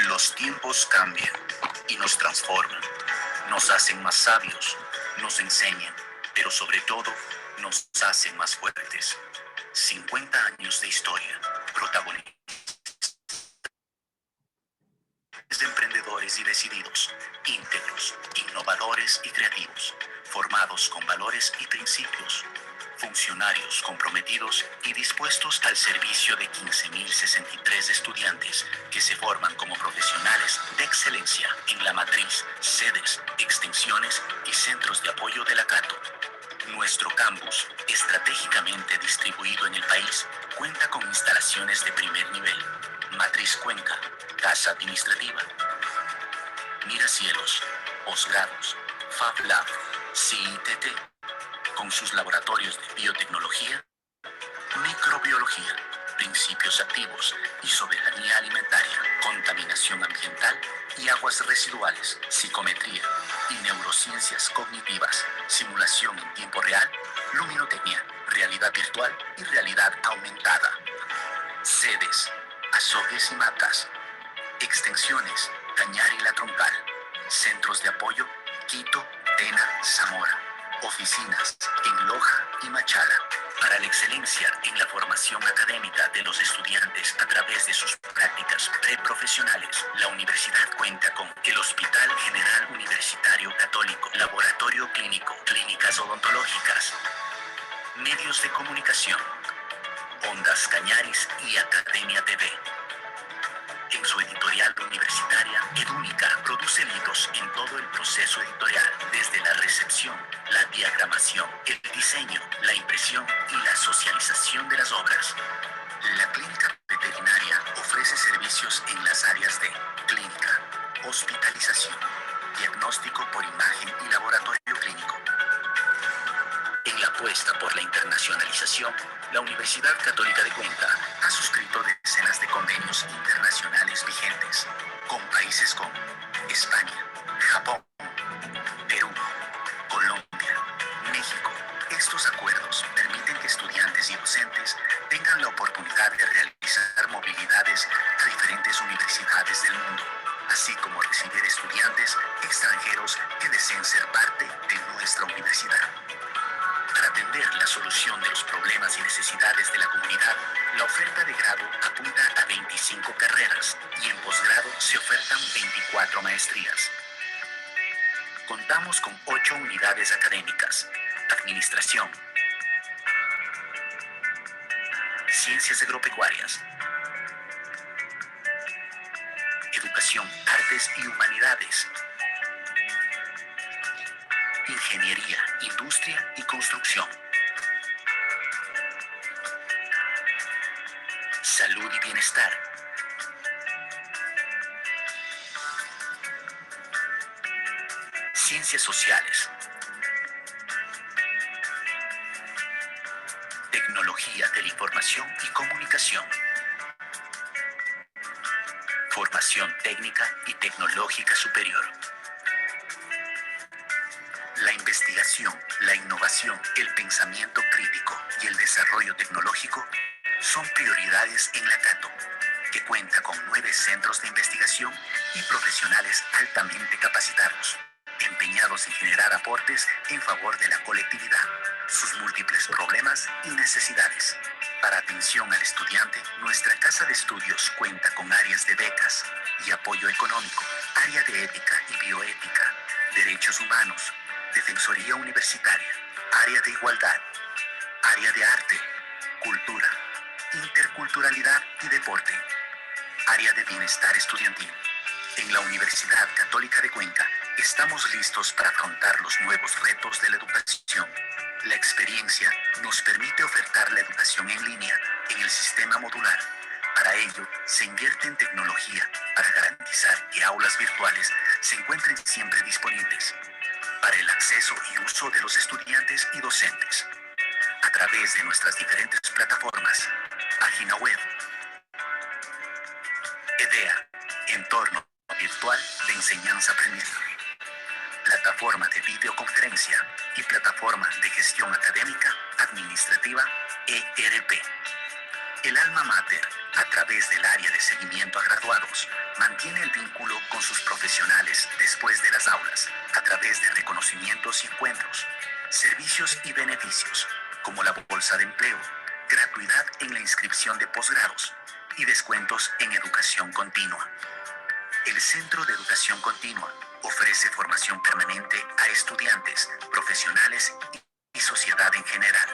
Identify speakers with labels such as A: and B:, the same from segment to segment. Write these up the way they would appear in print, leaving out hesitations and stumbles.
A: Los tiempos cambian y nos transforman, nos hacen más sabios, nos enseñan, pero sobre todo nos hacen más fuertes. 50 años de historia, protagonistas de emprendedores y decididos, íntegros, innovadores y creativos, formados con valores y principios, funcionarios comprometidos y dispuestos al servicio de 15.063 estudiantes que se forman como profesionales de excelencia en la matriz, sedes, extensiones y centros de apoyo de la Cato. Nuestro campus, estratégicamente distribuido en el país, cuenta con instalaciones de primer nivel, matriz Cuenca, casa administrativa, miracielos, posgrados, Fab Lab, CITT, con sus laboratorios de biotecnología, microbiología, principios activos y soberanía alimentaria, contaminación ambiental y aguas residuales, psicometría y neurociencias cognitivas, simulación en tiempo real, luminotecnia, realidad virtual y realidad aumentada. Sedes, Azogues y Matas. Extensiones, Cañar y La Troncal. Centros de apoyo, Quito, Tena, Zamora. Oficinas en Loja y Machala. Para la excelencia en la formación académica de los estudiantes a través de sus prácticas preprofesionales, la universidad cuenta con el Hospital General Universitario Católico, Laboratorio Clínico, Clínicas Odontológicas, medios de comunicación, Ondas Cañaris y Academia TV. En su editorial universitaria, Edúnica produce libros en todo el proceso editorial, desde la recepción, la diagramación, el diseño, la impresión y la socialización de las obras. La clínica veterinaria ofrece servicios en las áreas de clínica, hospitalización, diagnóstico por imagen y laboratorio clínico. En la apuesta por la internacionalización, la Universidad Católica de Cuenca ha suscrito decenas de convenios internacionales vigentes con países como España, Japón, Perú, Colombia, México. Estos acuerdos permiten que estudiantes y docentes tengan la oportunidad de realizar movilidades a diferentes universidades del mundo, así como recibir estudiantes extranjeros que deseen ser parte de nuestra universidad. Para atender la solución de los problemas y necesidades de la comunidad, la oferta de grado apunta a 25 carreras y en posgrado se ofertan 24 maestrías. Contamos con 8 unidades académicas: Administración, Ciencias Agropecuarias, Educación, Artes y Humanidades, Ingeniería, Industria y Construcción, Salud y Bienestar, Ciencias Sociales, Tecnología de la Información y Comunicación, Formación Técnica y Tecnológica Superior. La investigación, la innovación, el pensamiento crítico y el desarrollo tecnológico son prioridades en la Cato, que cuenta con 9 centros de investigación y profesionales altamente capacitados, empeñados en generar aportes en favor de la colectividad, sus múltiples problemas y necesidades. Para atención al estudiante, nuestra casa de estudios cuenta con áreas de becas y apoyo económico, área de ética y bioética, derechos humanos, defensoría universitaria, área de igualdad, área de arte, cultura, interculturalidad y deporte, área de bienestar estudiantil. En la Universidad Católica de Cuenca estamos listos para afrontar los nuevos retos de la educación. La experiencia nos permite ofertar la educación en línea en el sistema modular. Para ello, se invierte en tecnología para garantizar que aulas virtuales se encuentren siempre disponibles para el acceso y uso de los estudiantes y docentes a través de nuestras diferentes plataformas, página web, EDEA, entorno virtual de enseñanza-aprendizaje, plataforma de videoconferencia y plataforma de gestión académica administrativa, ERP. El alma mater A través del área de seguimiento a graduados, mantiene el vínculo con sus profesionales después de las aulas, a través de reconocimientos y encuentros, servicios y beneficios, como la bolsa de empleo, gratuidad en la inscripción de posgrados y descuentos en educación continua. El Centro de Educación Continua ofrece formación permanente a estudiantes, profesionales y sociedad en general.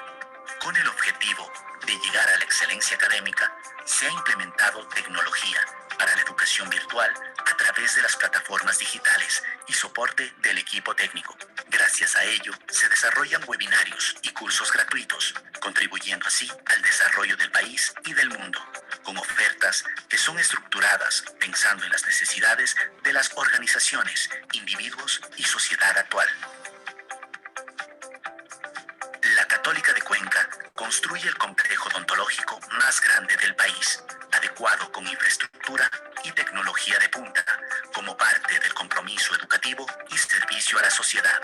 A: Con el objetivo de llegar a la excelencia académica, se ha implementado tecnología para la educación virtual a través de las plataformas digitales y soporte del equipo técnico. Gracias a ello, se desarrollan webinarios y cursos gratuitos, contribuyendo así al desarrollo del país y del mundo, con ofertas que son estructuradas pensando en las necesidades de las organizaciones, individuos y sociedad actual. La Católica de Cuenca construye el complejo odontológico más grande del país, adecuado con infraestructura y tecnología de punta, como parte del compromiso educativo y servicio a la sociedad.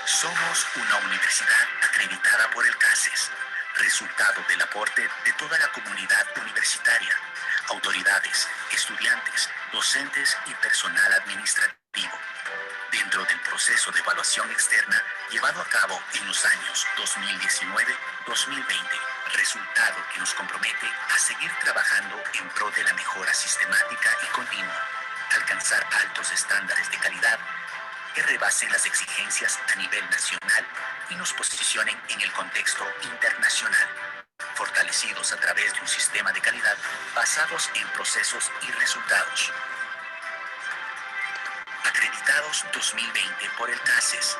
A: Somos una universidad acreditada por el CASES, resultado del aporte de toda la comunidad universitaria, autoridades, estudiantes, docentes y personal administrativo. Dentro del proceso de evaluación externa llevado a cabo en los años 2019-2020, resultado que nos compromete a seguir trabajando en pro de la mejora sistemática y continua, alcanzar altos estándares de calidad que rebasen las exigencias a nivel nacional y nos posicionen en el contexto internacional, fortalecidos a través de un sistema de calidad basados en procesos y resultados. Acreditados 2020 por el CASES,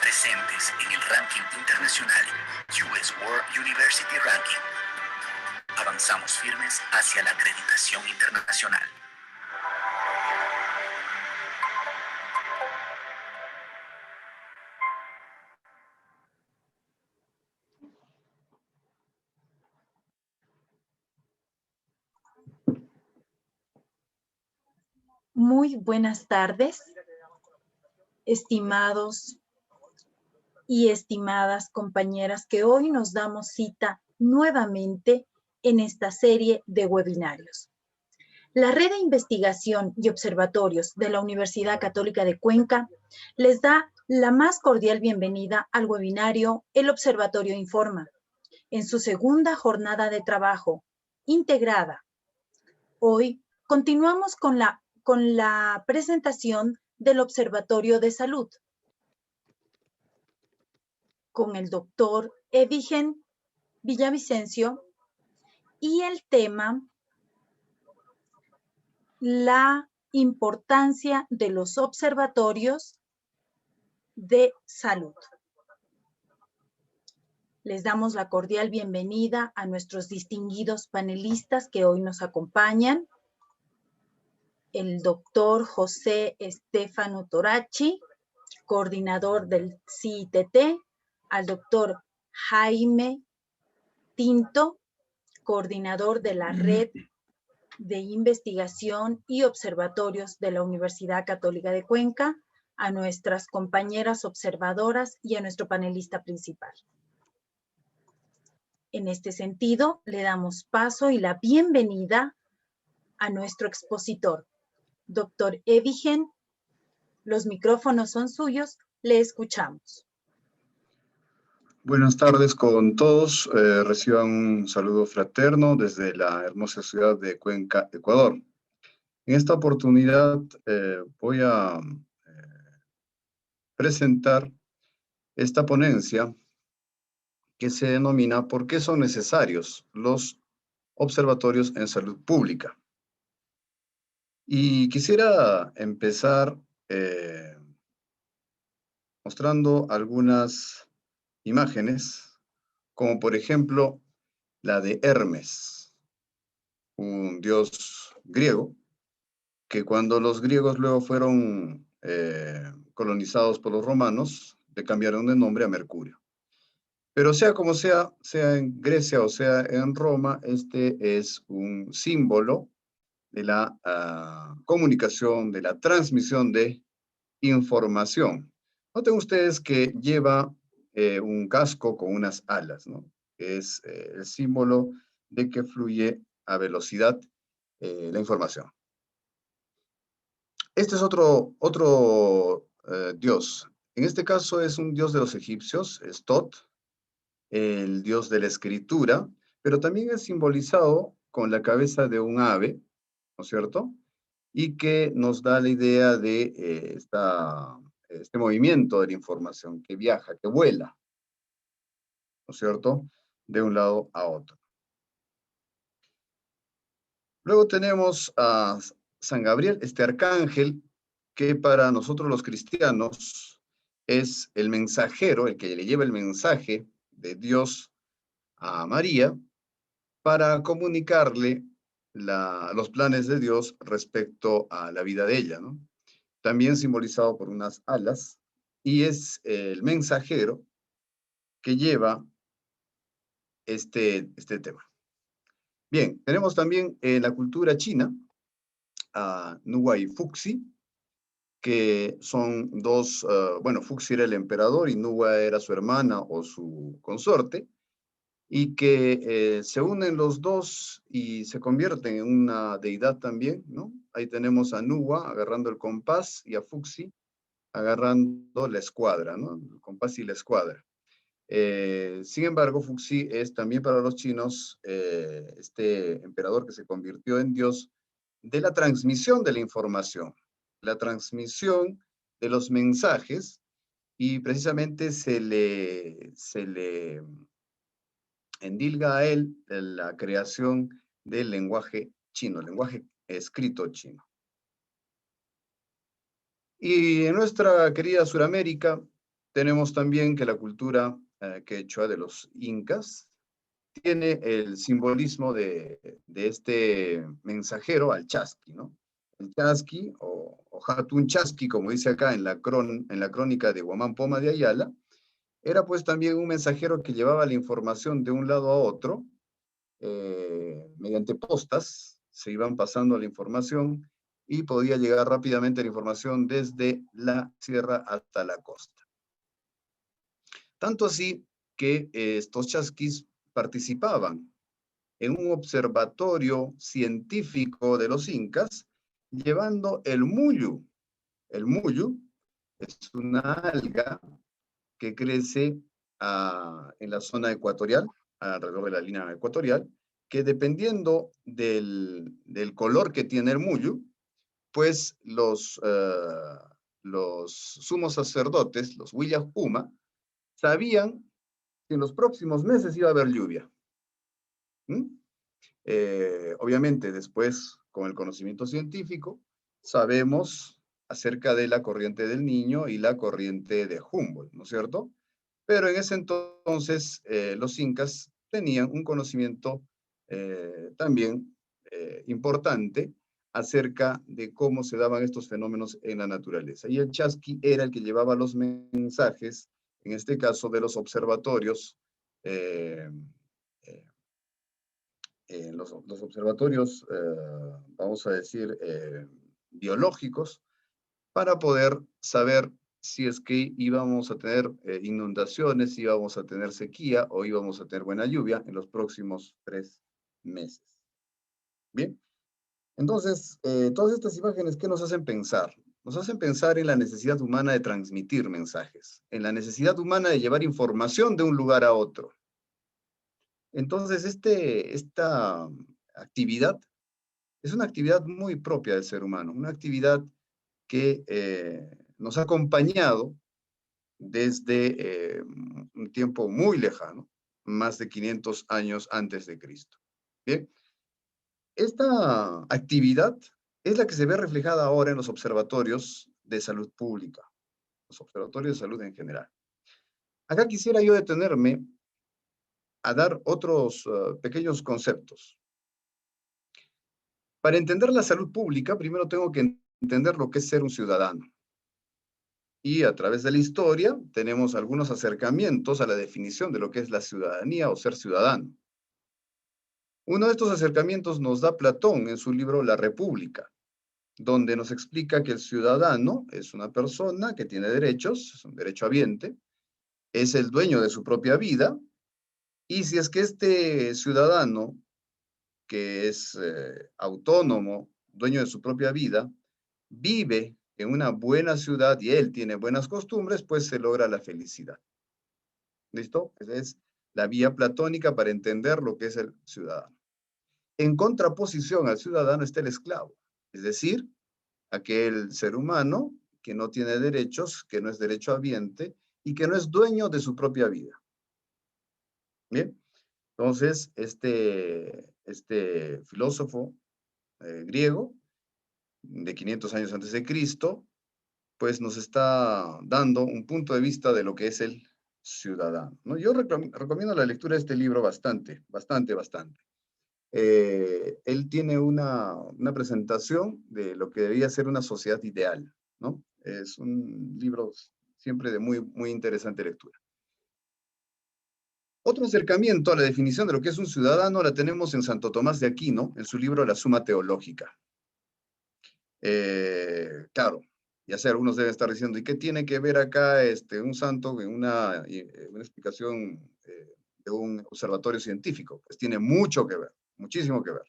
A: presentes en el ranking internacional US World University Ranking. Avanzamos firmes hacia la acreditación internacional.
B: Muy buenas tardes, estimados y estimadas compañeras que hoy nos damos cita nuevamente en esta serie de webinarios. La Red de Investigación y Observatorios de la Universidad Católica de Cuenca les da la más cordial bienvenida al webinario El Observatorio Informa, en su segunda jornada de trabajo integrada. Hoy continuamos con la presentación del Observatorio de Salud, con el doctor Evigen Villavicencio, y el tema, la importancia de los observatorios de salud. Les damos la cordial bienvenida a nuestros distinguidos panelistas que hoy nos acompañan. El doctor José Estefano Torachi, coordinador del CITT, al doctor Jaime Tinto, coordinador de la Red de Investigación y Observatorios de la Universidad Católica de Cuenca, a nuestras compañeras observadoras y a nuestro panelista principal. En este sentido, le damos paso y la bienvenida a nuestro expositor, doctor Evigen. Los micrófonos son suyos, le escuchamos.
C: Buenas tardes con todos. Reciban un saludo fraterno desde la hermosa ciudad de Cuenca, Ecuador. En esta oportunidad voy a presentar esta ponencia que se denomina ¿Por qué son necesarios los observatorios en salud pública? Y quisiera empezar mostrando algunas imágenes, como por ejemplo la de Hermes, un dios griego, que cuando los griegos luego fueron colonizados por los romanos, le cambiaron de nombre a Mercurio. Pero sea como sea, sea en Grecia o sea en Roma, este es un símbolo de la comunicación, de la transmisión de información. Noten ustedes que lleva un casco con unas alas, ¿no? Que es el símbolo de que fluye a velocidad la información. Este es otro dios. En este caso es un dios de los egipcios, es Tot, el dios de la escritura, pero también es simbolizado con la cabeza de un ave, ¿no es cierto? Y que nos da la idea de este movimiento de la información que viaja, que vuela, ¿no es cierto? De un lado a otro. Luego tenemos a San Gabriel, este arcángel, que para nosotros los cristianos es el mensajero, el que le lleva el mensaje de Dios a María para comunicarle los planes de Dios respecto a la vida de ella, ¿no? También simbolizado por unas alas, y es el mensajero que lleva este tema. Bien, tenemos también en la cultura china a Nuwa y Fuxi, que son dos, bueno, Fuxi era el emperador y Nuwa era su hermana o su consorte, y que se unen los dos y se convierten en una deidad también, ¿no? Ahí tenemos a Nuwa agarrando el compás y a Fuxi agarrando la escuadra, ¿no? El compás y la escuadra. Sin embargo, Fuxi es también para los chinos este emperador que se convirtió en dios de la transmisión de la información, la transmisión de los mensajes, y precisamente se le endilga a él la creación del lenguaje chino, el lenguaje escrito chino. Y en nuestra querida Suramérica tenemos también que la cultura quechua de los incas tiene el simbolismo de este mensajero al chasqui, ¿no? El chasqui, o Hatun Chasqui, como dice acá en la crónica de Huamán Poma de Ayala, era pues también un mensajero que llevaba la información de un lado a otro, mediante postas, se iban pasando la información y podía llegar rápidamente la información desde la sierra hasta la costa. Tanto así que estos chasquis participaban en un observatorio científico de los incas, llevando el muyu. El muyu es una alga que crece en la zona ecuatorial, alrededor de la línea ecuatorial, que dependiendo del color que tiene el muyu, pues los sumos sacerdotes, los Willas Puma, sabían que en los próximos meses iba a haber lluvia. Obviamente, después, con el conocimiento científico, sabemos acerca de la corriente del Niño y la corriente de Humboldt, ¿no es cierto? Pero en ese entonces, los incas tenían un conocimiento también importante acerca de cómo se daban estos fenómenos en la naturaleza. Y el chasqui era el que llevaba los mensajes, en este caso de los observatorios, los observatorios, vamos a decir, biológicos, para poder saber si es que íbamos a tener inundaciones, si íbamos a tener sequía o íbamos a tener buena lluvia en los próximos 3 meses. Bien, entonces, todas estas imágenes, ¿qué nos hacen pensar? Nos hacen pensar en la necesidad humana de transmitir mensajes, en la necesidad humana de llevar información de un lugar a otro. Entonces, esta actividad es una actividad muy propia del ser humano, una actividad que nos ha acompañado desde un tiempo muy lejano, más de 500 años antes de Cristo. Bien, esta actividad es la que se ve reflejada ahora en los observatorios de salud pública, los observatorios de salud en general. Acá quisiera yo detenerme a dar otros pequeños conceptos. Para entender la salud pública, primero tengo que entender lo que es ser un ciudadano. Y a través de la historia tenemos algunos acercamientos a la definición de lo que es la ciudadanía o ser ciudadano. Uno de estos acercamientos nos da Platón en su libro La República, donde nos explica que el ciudadano es una persona que tiene derechos, es un derechohabiente, es el dueño de su propia vida, y si es que este ciudadano que es autónomo, dueño de su propia vida, vive en una buena ciudad y él tiene buenas costumbres, pues se logra la felicidad. ¿Listo? Esa es la vía platónica para entender lo que es el ciudadano. En contraposición al ciudadano está el esclavo, es decir, aquel ser humano que no tiene derechos, que no es derechohabiente y que no es dueño de su propia vida. Bien, entonces este filósofo griego de 500 años antes de Cristo, pues nos está dando un punto de vista de lo que es el ciudadano, ¿no? Yo recomiendo la lectura de este libro bastante. Él tiene una presentación de lo que debería ser una sociedad ideal, ¿no? Es un libro siempre de muy interesante lectura. Otro acercamiento a la definición de lo que es un ciudadano la tenemos en Santo Tomás de Aquino, en su libro La Suma Teológica. Claro, ya sé, algunos deben estar diciendo, ¿y qué tiene que ver acá un santo en una explicación de un observatorio científico? Pues tiene mucho que ver, muchísimo que ver.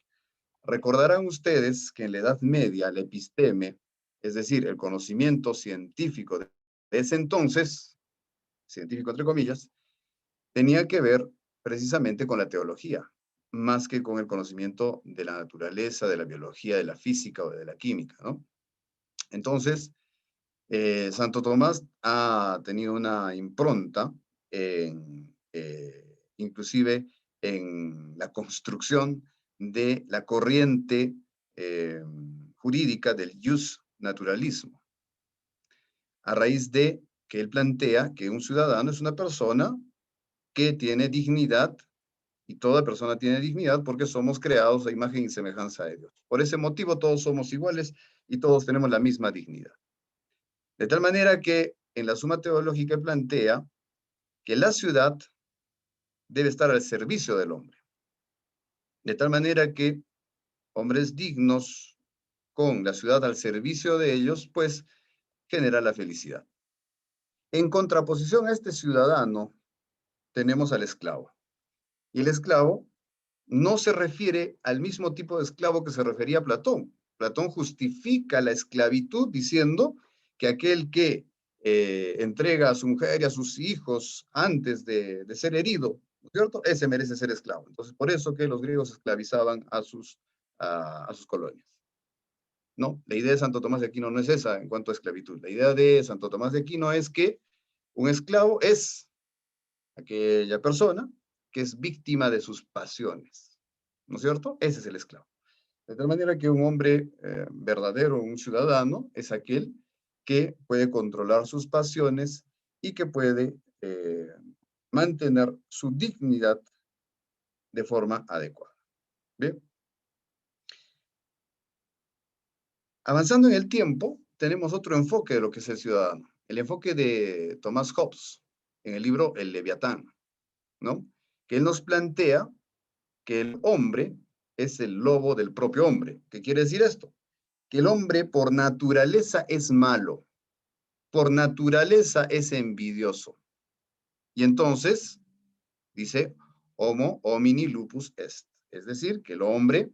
C: Recordarán ustedes que en la Edad Media la episteme, es decir, el conocimiento científico de ese entonces, científico entre comillas, tenía que ver precisamente con la teología, más que con el conocimiento de la naturaleza, de la biología, de la física o de la química, ¿no? Entonces, Santo Tomás ha tenido una impronta inclusive en la construcción de la corriente jurídica del jus naturalismo, a raíz de que él plantea que un ciudadano es una persona que tiene dignidad, y toda persona tiene dignidad porque somos creados a imagen y semejanza de Dios. Por ese motivo todos somos iguales y todos tenemos la misma dignidad. De tal manera que en la Suma Teológica plantea que la ciudad debe estar al servicio del hombre. De tal manera que hombres dignos con la ciudad al servicio de ellos, pues genera la felicidad. En contraposición a este ciudadano, tenemos al esclavo. Y el esclavo no se refiere al mismo tipo de esclavo que se refería a Platón. Platón justifica la esclavitud diciendo que aquel que entrega a su mujer y a sus hijos antes de ser herido, ¿no es cierto? Ese merece ser esclavo. Entonces, por eso que los griegos esclavizaban a sus colonias. No, la idea de Santo Tomás de Aquino no es esa en cuanto a esclavitud. La idea de Santo Tomás de Aquino es que un esclavo es aquella persona que es víctima de sus pasiones, ¿no es cierto? Ese es el esclavo. De tal manera que un hombre verdadero, un ciudadano, es aquel que puede controlar sus pasiones y que puede mantener su dignidad de forma adecuada. ¿Bien? Avanzando en el tiempo, tenemos otro enfoque de lo que es el ciudadano. El enfoque de Thomas Hobbes en el libro El Leviatán, ¿no? Que él nos plantea que el hombre es el lobo del propio hombre. ¿Qué quiere decir esto? Que el hombre por naturaleza es malo, por naturaleza es envidioso. Y entonces, dice, homo homini lupus est. Es decir, que el hombre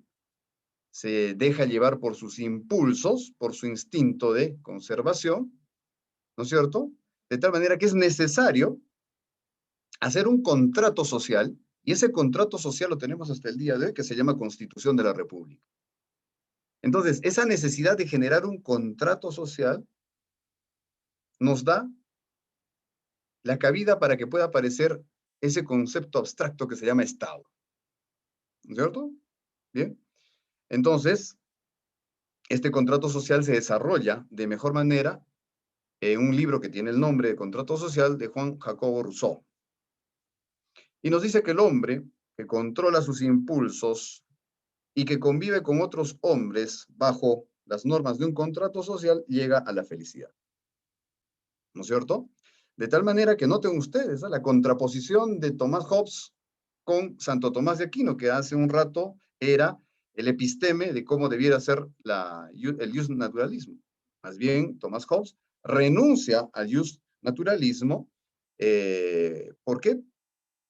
C: se deja llevar por sus impulsos, por su instinto de conservación, ¿no es cierto? De tal manera que es necesario hacer un contrato social, y ese contrato social lo tenemos hasta el día de hoy, que se llama Constitución de la República. Entonces, esa necesidad de generar un contrato social nos da la cabida para que pueda aparecer ese concepto abstracto que se llama Estado. ¿No es cierto? Bien. Entonces, este contrato social se desarrolla de mejor manera en un libro que tiene el nombre de Contrato Social de Juan Jacobo Rousseau. Y nos dice que el hombre que controla sus impulsos y que convive con otros hombres bajo las normas de un contrato social llega a la felicidad. ¿No es cierto? De tal manera que noten ustedes la contraposición de Tomás Hobbes con Santo Tomás de Aquino, que hace un rato era el episteme de cómo debiera ser el jus naturalismo. Más bien, Tomás Hobbes renuncia al jus naturalismo. ¿Por qué?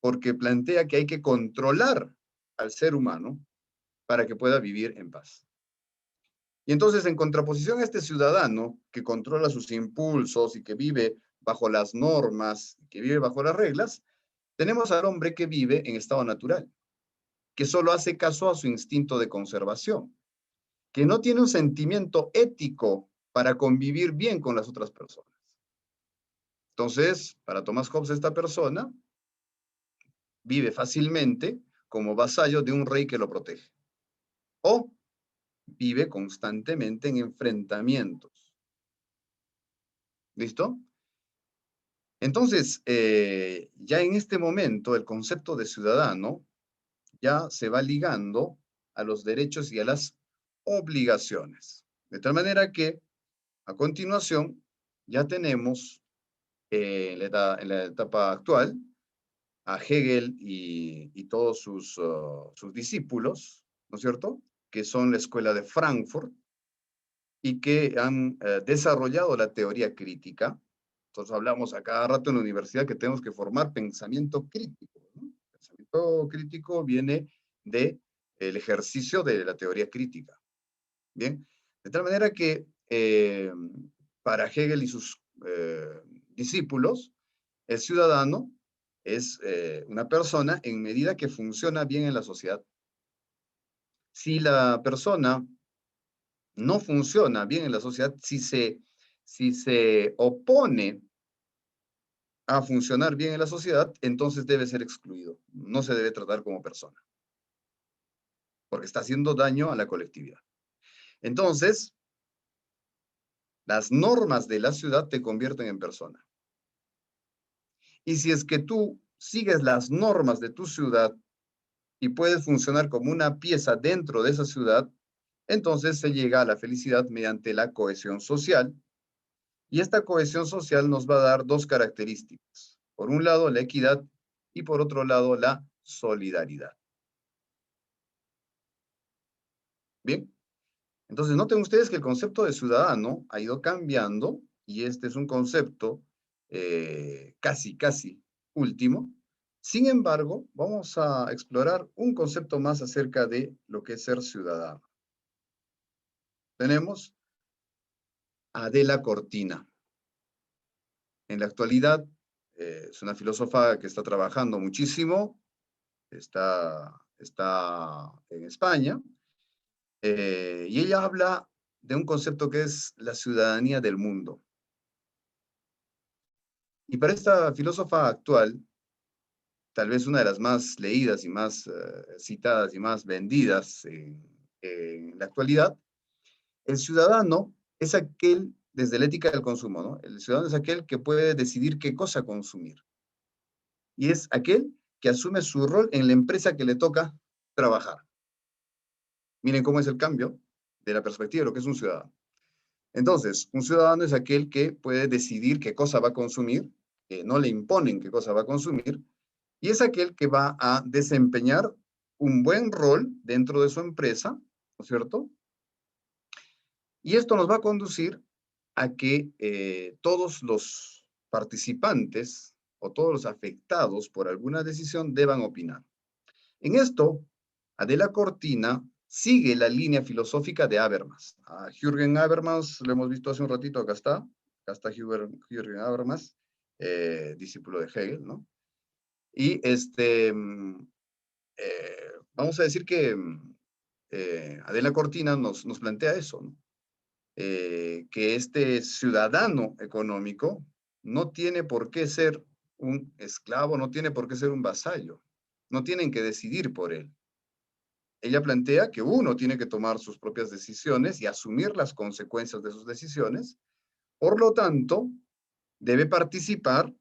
C: Porque plantea que hay que controlar al ser humano para que pueda vivir en paz. Y entonces, en contraposición a este ciudadano que controla sus impulsos y que vive bajo las normas, que vive bajo las reglas, tenemos al hombre que vive en estado natural, que solo hace caso a su instinto de conservación, que no tiene un sentimiento ético para convivir bien con las otras personas. Entonces, para Thomas Hobbes, esta persona vive fácilmente como vasallo de un rey que lo protege. O vive constantemente en enfrentamientos. ¿Listo? Entonces, ya en este momento, el concepto de ciudadano ya se va ligando a los derechos y a las obligaciones. De tal manera que, a continuación, ya tenemos en la etapa actual a Hegel y todos sus discípulos, ¿no es cierto?, que son la escuela de Frankfurt y que han desarrollado la teoría crítica. Nosotros hablamos a cada rato en la universidad que tenemos que formar pensamiento crítico, ¿no? Pensamiento crítico viene del ejercicio de la teoría crítica. Bien, de tal manera que para Hegel y sus discípulos, el ciudadano es una persona en medida que funciona bien en la sociedad. Si la persona no funciona bien en la sociedad, si se opone a funcionar bien en la sociedad, entonces debe ser excluido. No se debe tratar como persona, porque está haciendo daño a la colectividad. Entonces, las normas de la ciudad te convierten en persona. Y si es que tú sigues las normas de tu ciudad y puedes funcionar como una pieza dentro de esa ciudad, entonces se llega a la felicidad mediante la cohesión social. Y esta cohesión social nos va a dar dos características. Por un lado, la equidad y por otro lado, la solidaridad. Bien, entonces noten ustedes que el concepto de ciudadano ha ido cambiando y este es un concepto casi último. Sin embargo, vamos a explorar un concepto más acerca de lo que es ser ciudadano. Tenemos a Adela Cortina. En la actualidad es una filósofa que está trabajando muchísimo, está en España, y ella habla de un concepto que es la ciudadanía del mundo. Y para esta filósofa actual, tal vez una de las más leídas y más citadas y más vendidas en la actualidad, el ciudadano es aquel, desde la ética del consumo, ¿no? El ciudadano es aquel que puede decidir qué cosa consumir. Y es aquel que asume su rol en la empresa que le toca trabajar. Miren cómo es el cambio de la perspectiva de lo que es un ciudadano. Entonces, un ciudadano es aquel que puede decidir qué cosa va a consumir, que no le imponen qué cosa va a consumir, y es aquel que va a desempeñar un buen rol dentro de su empresa, ¿no es cierto? Y esto nos va a conducir a que todos los participantes o todos los afectados por alguna decisión deban opinar. En esto, Adela Cortina sigue la línea filosófica de Habermas. A Jürgen Habermas lo hemos visto hace un ratito, acá está Jürgen Habermas, discípulo de Hegel, ¿no? Y vamos a decir que Adela Cortina nos plantea eso, ¿no? Que este ciudadano económico no tiene por qué ser un esclavo, no tiene por qué ser un vasallo, no tienen que decidir por él. Ella plantea que uno tiene que tomar sus propias decisiones y asumir las consecuencias de sus decisiones, por lo tanto, debe participar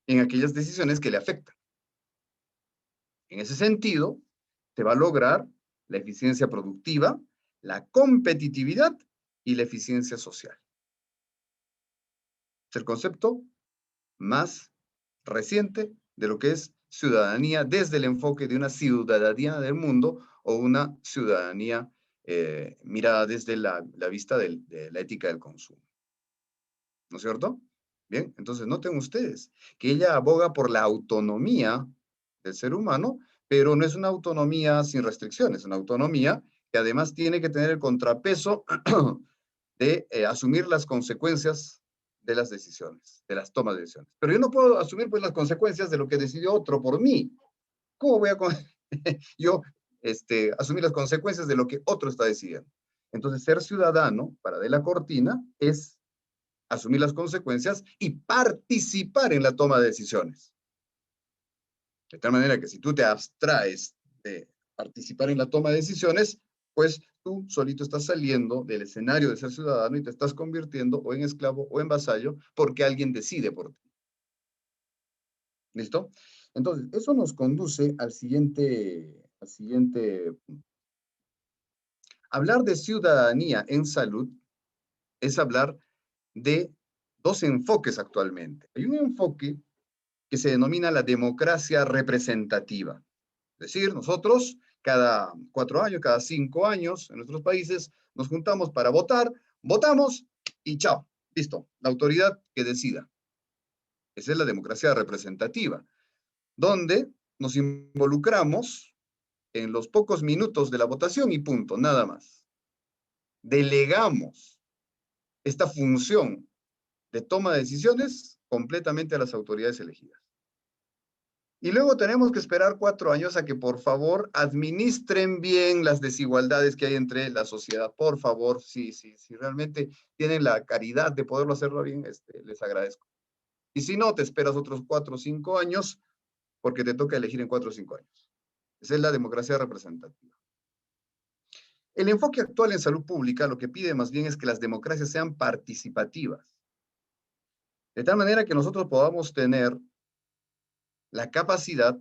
C: en aquellas decisiones que le afectan. En ese sentido, se va a lograr la eficiencia productiva, la competitividad y la eficiencia social. Es el concepto más reciente de lo que es ciudadanía desde el enfoque de una ciudadanía del mundo o una ciudadanía mirada desde la vista de la ética del consumo. ¿No es cierto? Bien, entonces noten ustedes que ella aboga por la autonomía del ser humano, pero no es una autonomía sin restricciones, es una autonomía que además tiene que tener el contrapeso de asumir las consecuencias de las decisiones, de las tomas de decisiones. Pero yo no puedo asumir pues las consecuencias de lo que decidió otro por mí. ¿Cómo voy a yo asumir las consecuencias de lo que otro está decidiendo? Entonces, ser ciudadano para De la Cortina es asumir las consecuencias y participar en la toma de decisiones. De tal manera que si tú te abstraes de participar en la toma de decisiones, pues tú solito estás saliendo del escenario de ser ciudadano y te estás convirtiendo o en esclavo o en vasallo porque alguien decide por ti. ¿Listo? Entonces, eso nos conduce al siguiente punto. Hablar de ciudadanía en salud es hablar de dos enfoques actualmente. Hay un enfoque que se denomina la democracia representativa. Es decir, nosotros cada 4 años, cada 5 años en nuestros países nos juntamos para votar, votamos y chao, listo, la autoridad que decida. Esa es la democracia representativa, donde nos involucramos en los pocos minutos de la votación y punto, nada más. Delegamos esta función de toma de decisiones completamente a las autoridades elegidas. Y luego tenemos que esperar 4 años a que por favor administren bien las desigualdades que hay entre la sociedad. Por favor, si realmente tienen la caridad de poderlo hacerlo bien, les agradezco. Y si no, te esperas otros 4 o 5 años porque te toca elegir en 4 o 5 años. Esa es la democracia representativa. El enfoque actual en salud pública lo que pide más bien es que las democracias sean participativas. De tal manera que nosotros podamos tener la capacidad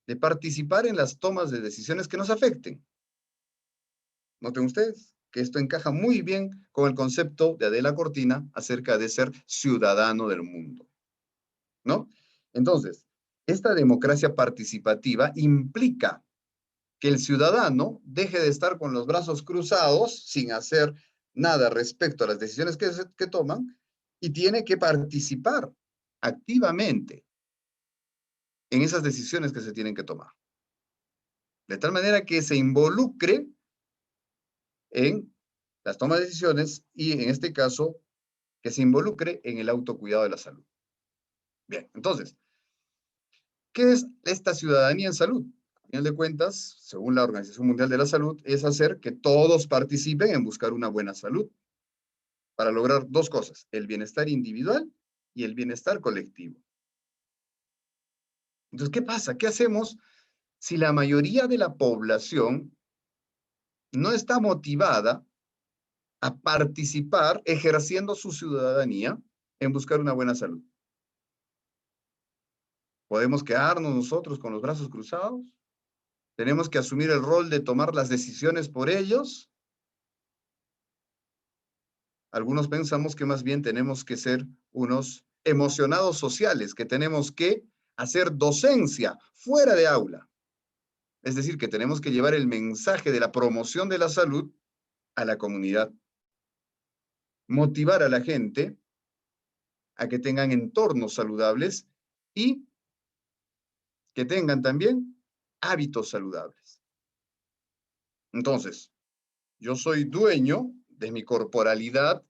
C: de participar en las tomas de decisiones que nos afecten. Noten ustedes que esto encaja muy bien con el concepto de Adela Cortina acerca de ser ciudadano del mundo, ¿no? Entonces, esta democracia participativa implica que el ciudadano deje de estar con los brazos cruzados sin hacer nada respecto a las decisiones que toman y tiene que participar activamente en esas decisiones que se tienen que tomar. De tal manera que se involucre en las tomas de decisiones y en este caso que se involucre en el autocuidado de la salud. Bien, entonces, ¿qué es esta ciudadanía en salud? A final de cuentas, según la Organización Mundial de la Salud, es hacer que todos participen en buscar una buena salud para lograr dos cosas, el bienestar individual y el bienestar colectivo. Entonces, ¿qué pasa? ¿Qué hacemos si la mayoría de la población no está motivada a participar ejerciendo su ciudadanía en buscar una buena salud? ¿Podemos quedarnos nosotros con los brazos cruzados? ¿Tenemos que asumir el rol de tomar las decisiones por ellos? Algunos pensamos que más bien tenemos que ser unos emocionados sociales, que tenemos que hacer docencia fuera de aula. Es decir, que tenemos que llevar el mensaje de la promoción de la salud a la comunidad. Motivar a la gente a que tengan entornos saludables y que tengan también hábitos saludables. Entonces, yo soy dueño de mi corporalidad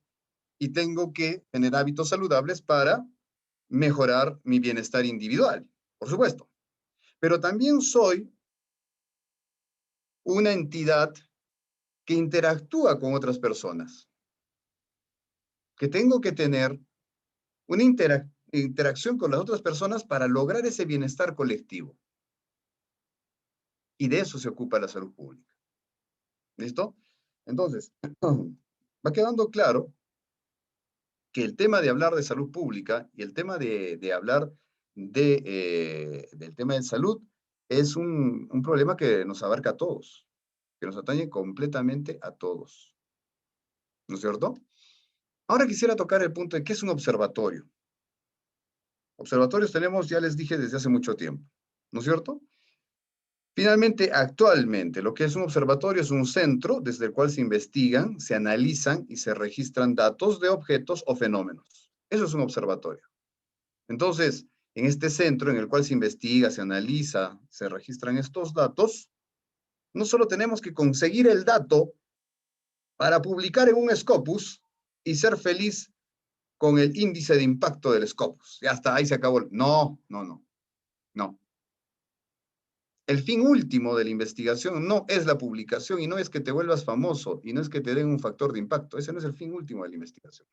C: y tengo que tener hábitos saludables para mejorar mi bienestar individual, por supuesto. Pero también soy una entidad que interactúa con otras personas, que tengo que tener una interacción con las otras personas para lograr ese bienestar colectivo. Y de eso se ocupa la salud pública. ¿Listo? Entonces, va quedando claro que el tema de hablar de salud pública y el tema de hablar del tema de salud es un problema que nos abarca a todos, que nos atañe completamente a todos. ¿No es cierto? Ahora quisiera tocar el punto de qué es un observatorio. Observatorios tenemos, ya les dije, desde hace mucho tiempo, ¿no es cierto? Finalmente, actualmente, lo que es un observatorio es un centro desde el cual se investigan, se analizan y se registran datos de objetos o fenómenos. Eso es un observatorio. Entonces, en este centro en el cual se investiga, se analiza, se registran estos datos, no solo tenemos que conseguir el dato para publicar en un Scopus y ser feliz con el índice de impacto del Scopus. Ya está, ahí se acabó. No, no, no, no. El fin último de la investigación no es la publicación y no es que te vuelvas famoso y no es que te den un factor de impacto. Ese no es el fin último de la investigación.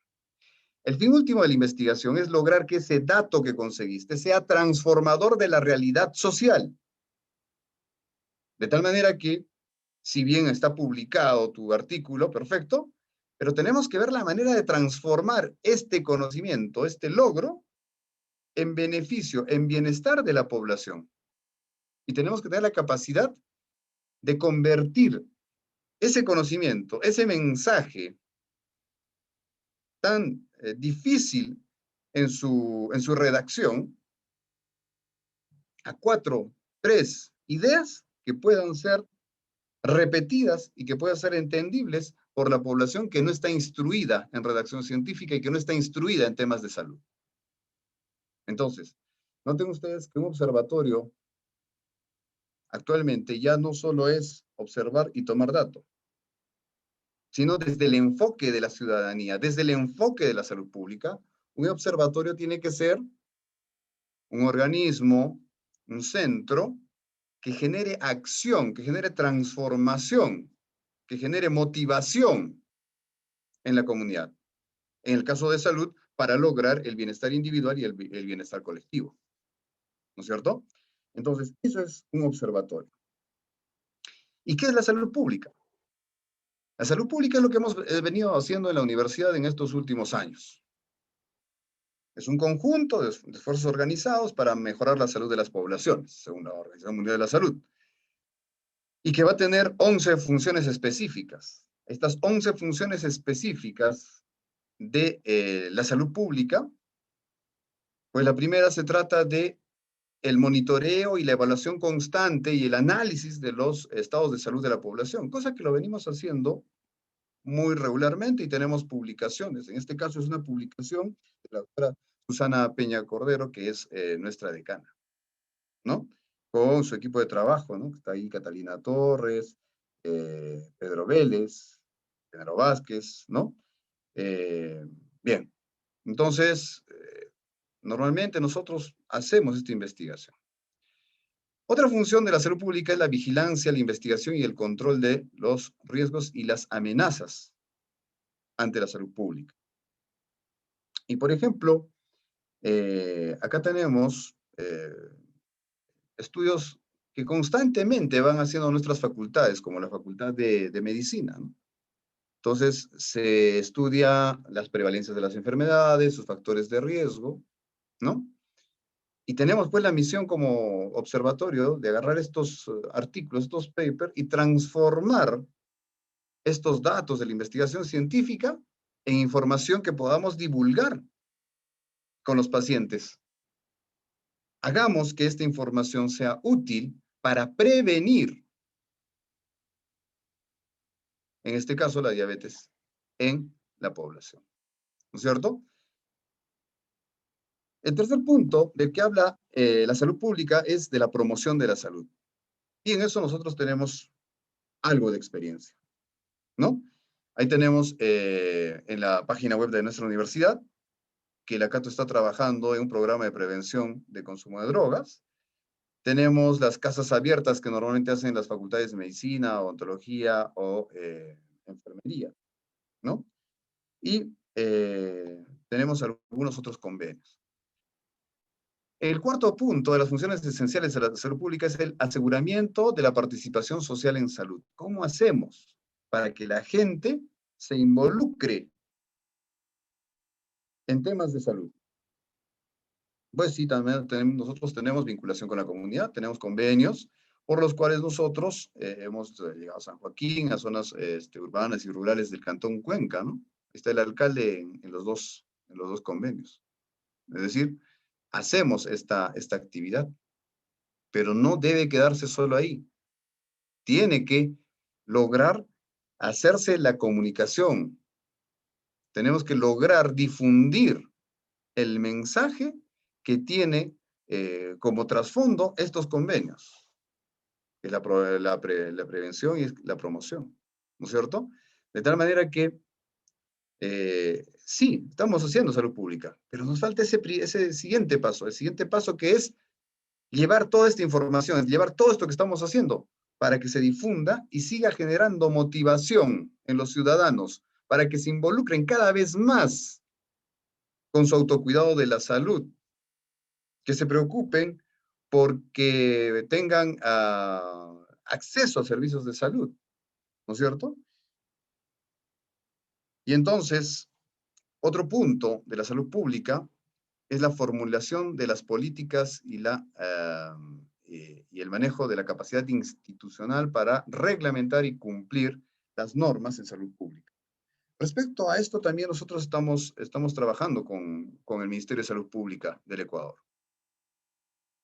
C: El fin último de la investigación es lograr que ese dato que conseguiste sea transformador de la realidad social. De tal manera que, si bien está publicado tu artículo, perfecto, pero tenemos que ver la manera de transformar este conocimiento, este logro, en beneficio, en bienestar de la población. Y tenemos que tener la capacidad de convertir ese conocimiento, ese mensaje tan difícil en su redacción, a 4, 3 ideas que puedan ser repetidas y que puedan ser entendibles por la población que no está instruida en redacción científica y que no está instruida en temas de salud. Entonces, noten ustedes que un observatorio actualmente ya no solo es observar y tomar datos, sino desde el enfoque de la ciudadanía, desde el enfoque de la salud pública, un observatorio tiene que ser un organismo, un centro, que genere acción, que genere transformación, que genere motivación en la comunidad. En el caso de salud, para lograr el bienestar individual y el bienestar colectivo. ¿No es cierto? Entonces, eso es un observatorio. ¿Y qué es la salud pública? La salud pública es lo que hemos venido haciendo en la universidad en estos últimos años. Es un conjunto de esfuerzos organizados para mejorar la salud de las poblaciones, según la Organización Mundial de la Salud, y que va a tener 11 funciones específicas. Estas 11 funciones específicas de la salud pública, pues la primera se trata de el monitoreo y la evaluación constante y el análisis de los estados de salud de la población, cosa que lo venimos haciendo muy regularmente y tenemos publicaciones. En este caso es una publicación de la doctora Susana Peña Cordero, que es nuestra decana, ¿no? Con su equipo de trabajo, ¿no? Está ahí Catalina Torres, Pedro Vélez, Genaro Vázquez, ¿no? Bien, entonces, normalmente nosotros hacemos esta investigación. Otra función de la salud pública es la vigilancia, la investigación y el control de los riesgos y las amenazas ante la salud pública. Y por ejemplo, acá tenemos estudios que constantemente van haciendo nuestras facultades, como la Facultad de Medicina, ¿no? Entonces, se estudia las prevalencias de las enfermedades, sus factores de riesgo, ¿no? Y tenemos pues la misión como observatorio de agarrar estos artículos, estos papers, y transformar estos datos de la investigación científica en información que podamos divulgar con los pacientes. Hagamos que esta información sea útil para prevenir, en este caso, la diabetes en la población. ¿No es cierto? El tercer punto del que habla la salud pública es de la promoción de la salud. Y en eso nosotros tenemos algo de experiencia, ¿no? Ahí tenemos en la página web de nuestra universidad que la Cato está trabajando en un programa de prevención de consumo de drogas. Tenemos las casas abiertas que normalmente hacen las facultades de medicina, odontología o enfermería, ¿no? Y tenemos algunos otros convenios. El cuarto punto de las funciones esenciales de la salud pública es el aseguramiento de la participación social en salud. ¿Cómo hacemos para que la gente se involucre en temas de salud? Pues sí, también nosotros tenemos vinculación con la comunidad, tenemos convenios por los cuales nosotros hemos llegado a San Joaquín, a zonas urbanas y rurales del Cantón Cuenca, ¿no? Está el alcalde en los dos convenios. Es decir, hacemos esta actividad, pero no debe quedarse solo ahí. Tiene que lograr hacerse la comunicación. Tenemos que lograr difundir el mensaje que tiene como trasfondo estos convenios, que es la prevención y la promoción, ¿no es cierto? De tal manera que sí, estamos haciendo salud pública, pero nos falta ese siguiente paso, el siguiente paso que es llevar toda esta información, llevar todo esto que estamos haciendo para que se difunda y siga generando motivación en los ciudadanos, para que se involucren cada vez más con su autocuidado de la salud, que se preocupen porque tengan acceso a servicios de salud, ¿no es cierto? Y entonces, otro punto de la salud pública es la formulación de las políticas y el manejo de la capacidad institucional para reglamentar y cumplir las normas en salud pública. Respecto a esto, también nosotros estamos trabajando con el Ministerio de Salud Pública del Ecuador.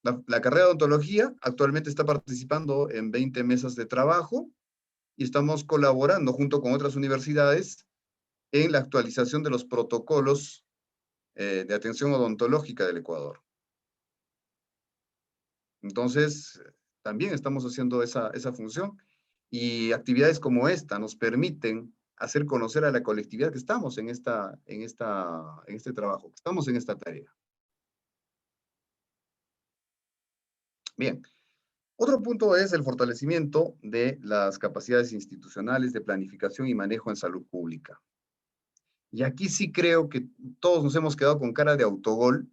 C: La carrera de odontología actualmente está participando en 20 mesas de trabajo y estamos colaborando junto con otras universidades en la actualización de los protocolos de atención odontológica del Ecuador. Entonces, también estamos haciendo esa función y actividades como esta nos permiten hacer conocer a la colectividad que estamos en este trabajo, que estamos en esta tarea. Bien, otro punto es el fortalecimiento de las capacidades institucionales de planificación y manejo en salud pública. Y aquí sí creo que todos nos hemos quedado con cara de autogol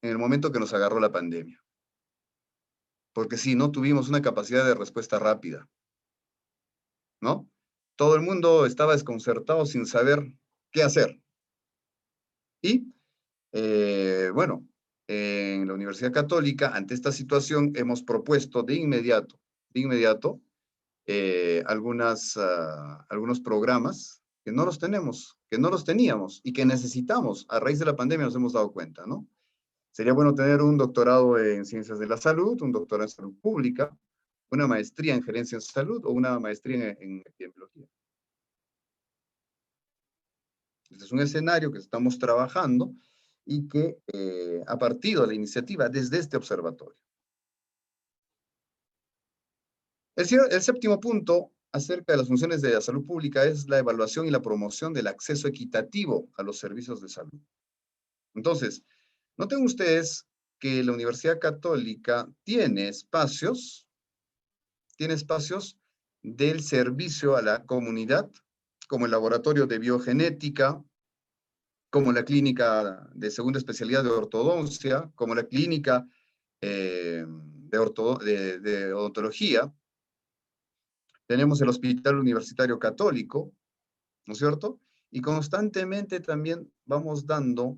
C: en el momento que nos agarró la pandemia. Porque sí, no tuvimos una capacidad de respuesta rápida, ¿no? Todo el mundo estaba desconcertado sin saber qué hacer. Y, bueno, en la Universidad Católica, ante esta situación, hemos propuesto de inmediato, algunos programas que no los tenemos, que no los teníamos y que necesitamos. A raíz de la pandemia nos hemos dado cuenta, ¿no? Sería bueno tener un doctorado en ciencias de la salud, un doctorado en salud pública, una maestría en gerencia en salud o una maestría en epidemiología. Este es un escenario que estamos trabajando y que ha partido la iniciativa desde este observatorio. El séptimo punto acerca de las funciones de la salud pública es la evaluación y la promoción del acceso equitativo a los servicios de salud. Entonces, noten ustedes que la Universidad Católica tiene espacios del servicio a la comunidad, como el laboratorio de biogenética, como la clínica de segunda especialidad de ortodoncia, como la clínica de odontología. Tenemos el Hospital Universitario Católico, ¿no es cierto? Y constantemente también vamos dando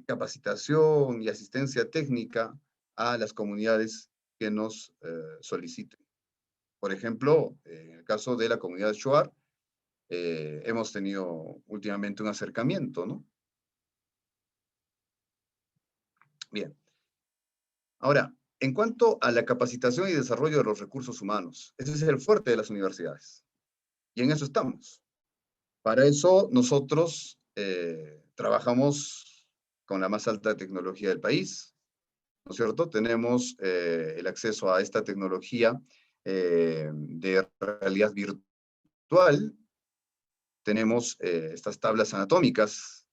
C: capacitación y asistencia técnica a las comunidades que nos soliciten. Por ejemplo, en el caso de la comunidad Shuar, hemos tenido últimamente un acercamiento, ¿no? Bien. Ahora, en cuanto a la capacitación y desarrollo de los recursos humanos, ese es el fuerte de las universidades. Y en eso estamos. Para eso nosotros trabajamos con la más alta tecnología del país, ¿no es cierto? Tenemos el acceso a esta tecnología de realidad virtual. Tenemos estas tabletas anatómicas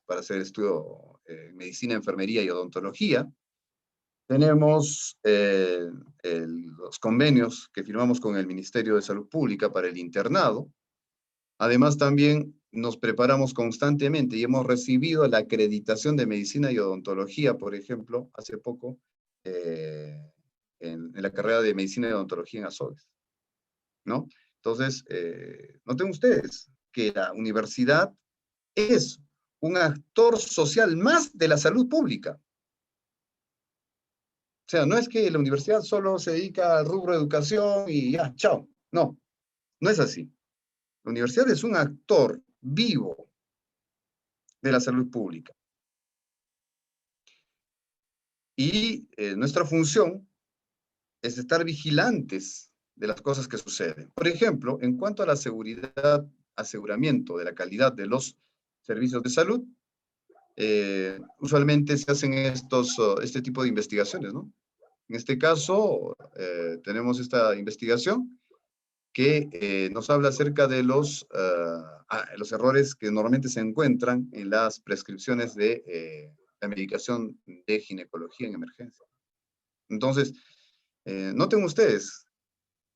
C: para hacer estudio en medicina, enfermería y odontología. Tenemos los convenios que firmamos con el Ministerio de Salud Pública para el internado. Además, también nos preparamos constantemente y hemos recibido la acreditación de medicina y odontología, por ejemplo, hace poco, en la carrera de medicina y odontología en Azogues, ¿no? Entonces, noten ustedes que la universidad es un actor social más de la salud pública. O sea, no es que la universidad solo se dedica al rubro de educación y ya, chao. No, no es así. La universidad es un actor vivo de la salud pública. Y nuestra función es estar vigilantes de las cosas que suceden. Por ejemplo, en cuanto a la seguridad, aseguramiento de la calidad de los servicios de salud, usualmente se hacen este tipo de investigaciones, ¿no? En este caso, tenemos esta investigación que nos habla acerca de los errores que normalmente se encuentran en las prescripciones de la medicación de ginecología en emergencia. Entonces, noten ustedes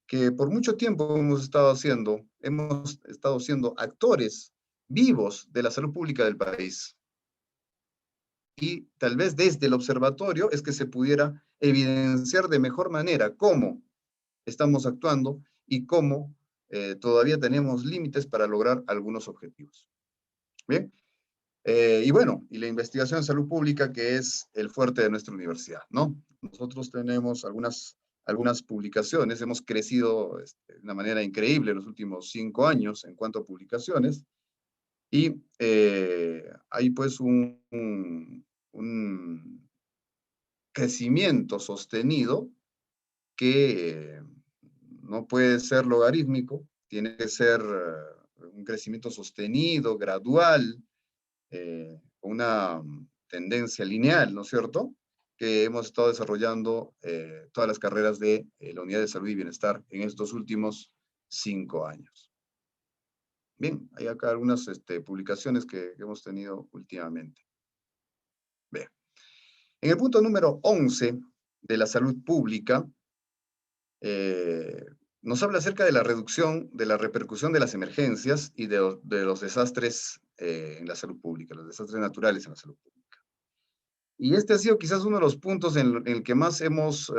C: que por mucho tiempo hemos estado siendo actores vivos de la salud pública del país. Y tal vez desde el observatorio es que se pudiera evidenciar de mejor manera cómo estamos actuando y cómo todavía tenemos límites para lograr algunos objetivos. Bien, y bueno, y la investigación en salud pública, que es el fuerte de nuestra universidad, ¿no? Nosotros tenemos algunas publicaciones, hemos crecido de una manera increíble en los últimos 5 años en cuanto a publicaciones, y hay pues un crecimiento sostenido que no puede ser logarítmico, tiene que ser un crecimiento sostenido, gradual, con una tendencia lineal, ¿no es cierto? Que hemos estado desarrollando todas las carreras de la Unidad de Salud y Bienestar en estos últimos 5 años. Bien, hay acá algunas publicaciones que hemos tenido últimamente. Bien. En el punto número 11 de la salud pública, nos habla acerca de la reducción de la repercusión de las emergencias y de los desastres en la salud pública, los desastres naturales en la salud pública. Y este ha sido quizás uno de los puntos en el que más hemos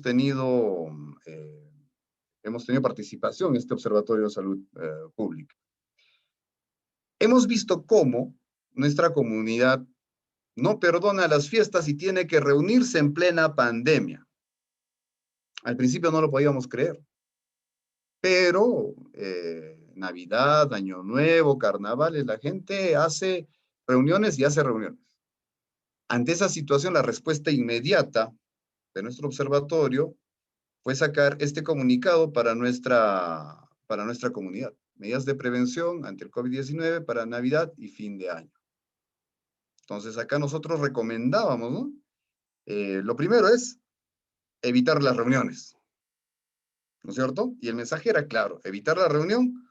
C: tenido participación en este Observatorio de Salud Pública. Hemos visto cómo nuestra comunidad no perdona las fiestas y tiene que reunirse en plena pandemia. Al principio no lo podíamos creer. Pero Navidad, Año Nuevo, Carnavales, la gente hace reuniones y hace reuniones. Ante esa situación, la respuesta inmediata de nuestro observatorio fue sacar este comunicado para nuestra comunidad. Medidas de prevención ante el COVID-19 para Navidad y fin de año. Entonces, acá nosotros recomendábamos, ¿no? Lo primero es evitar las reuniones, ¿no es cierto? Y el mensaje era claro, evitar la reunión,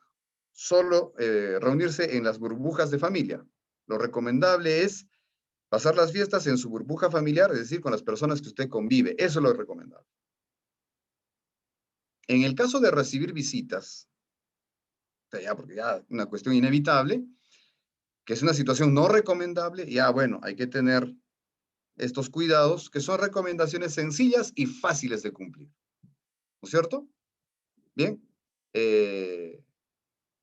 C: solo reunirse en las burbujas de familia. Lo recomendable es pasar las fiestas en su burbuja familiar, es decir, con las personas que usted convive. Eso es lo recomendable. En el caso de recibir visitas, porque ya una cuestión inevitable, que es una situación no recomendable, ya bueno, hay que tener estos cuidados, que son recomendaciones sencillas y fáciles de cumplir. ¿No es cierto? Bien.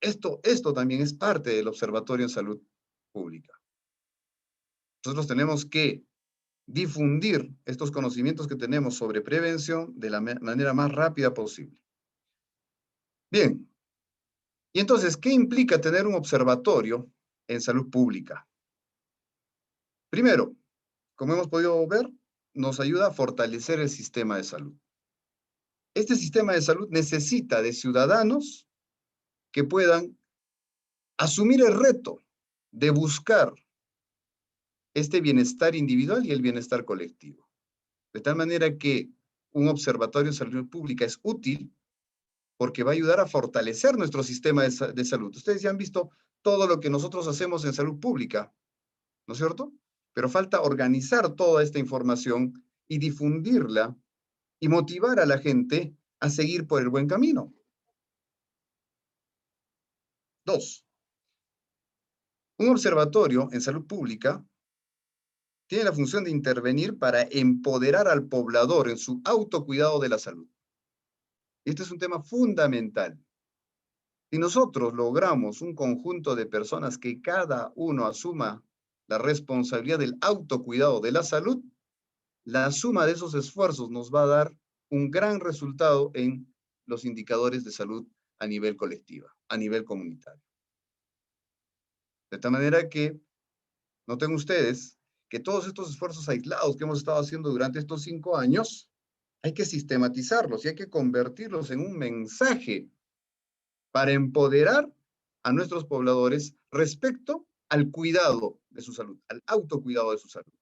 C: Esto también es parte del Observatorio en Salud Pública. Nosotros tenemos que difundir estos conocimientos que tenemos sobre prevención de la manera más rápida posible. Bien. Y entonces, ¿qué implica tener un observatorio en salud pública? Primero, como hemos podido ver, nos ayuda a fortalecer el sistema de salud. Este sistema de salud necesita de ciudadanos que puedan asumir el reto de buscar este bienestar individual y el bienestar colectivo. De tal manera que un observatorio en salud pública es útil porque va a ayudar a fortalecer nuestro sistema de salud. Ustedes ya han visto todo lo que nosotros hacemos en salud pública, ¿no es cierto? Pero falta organizar toda esta información y difundirla y motivar a la gente a seguir por el buen camino. 2. Un observatorio en salud pública tiene la función de intervenir para empoderar al poblador en su autocuidado de la salud. Este es un tema fundamental. Si nosotros logramos un conjunto de personas que cada uno asuma la responsabilidad del autocuidado de la salud, la suma de esos esfuerzos nos va a dar un gran resultado en los indicadores de salud a nivel colectiva, a nivel comunitario. De tal manera que, noten ustedes, que todos estos esfuerzos aislados que hemos estado haciendo durante estos 5 años, hay que sistematizarlos y hay que convertirlos en un mensaje para empoderar a nuestros pobladores respecto al cuidado de su salud, al autocuidado de su salud.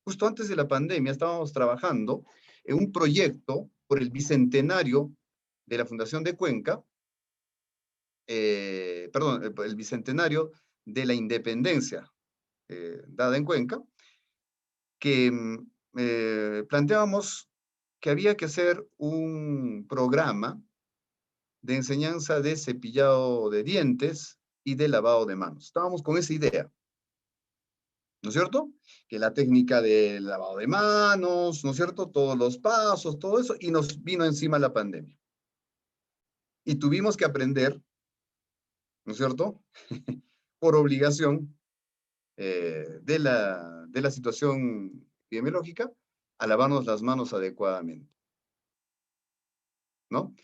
C: Justo antes de la pandemia estábamos trabajando en un proyecto por el bicentenario de la Fundación de Cuenca, el bicentenario de la independencia dada en Cuenca, que planteábamos que había que hacer un programa de enseñanza de cepillado de dientes y de lavado de manos. Estábamos con esa idea, ¿no es cierto? Que la técnica del lavado de manos, ¿no es cierto? Todos los pasos, todo eso, y nos vino encima la pandemia. Y tuvimos que aprender, ¿no es cierto? Por obligación de la situación epidemiológica, a lavarnos las manos adecuadamente, ¿no?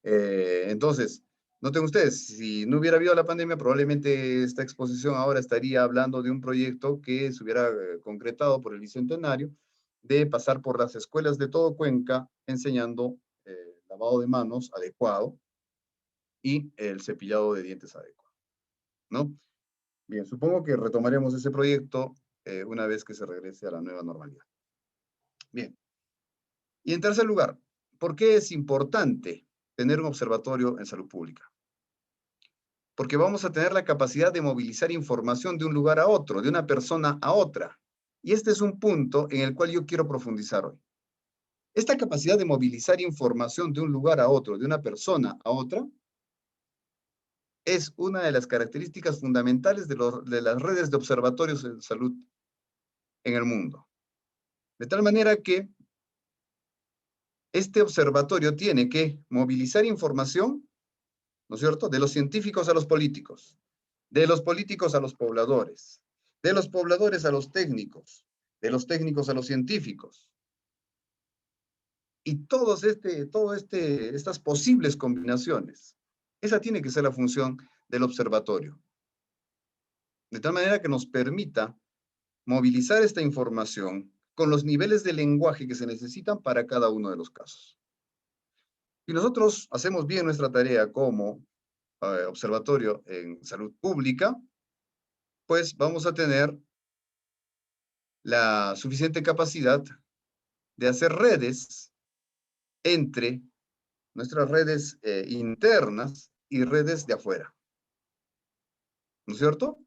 C: Entonces, noten ustedes, si no hubiera habido la pandemia, probablemente esta exposición ahora estaría hablando de un proyecto que se hubiera concretado por el Bicentenario, de pasar por las escuelas de todo Cuenca enseñando lavado de manos adecuado y el cepillado de dientes adecuado, ¿no? Bien, supongo que retomaremos ese proyecto una vez que se regrese a la nueva normalidad. Bien. Y en tercer lugar, ¿por qué es importante tener un observatorio en salud pública? Porque vamos a tener la capacidad de movilizar información de un lugar a otro, de una persona a otra. Y este es un punto en el cual yo quiero profundizar hoy. Esta capacidad de movilizar información de un lugar a otro, de una persona a otra, es una de las características fundamentales de las redes de observatorios en salud en el mundo. De tal manera que este observatorio tiene que movilizar información, ¿no es cierto?, de los científicos a los políticos, de los políticos a los pobladores, de los pobladores a los técnicos, de los técnicos a los científicos. Y estas posibles combinaciones, esa tiene que ser la función del observatorio. De tal manera que nos permita movilizar esta información con los niveles de lenguaje que se necesitan para cada uno de los casos. Si nosotros hacemos bien nuestra tarea como observatorio en salud pública, pues vamos a tener la suficiente capacidad de hacer redes entre nuestras redes internas y redes de afuera. ¿No es cierto?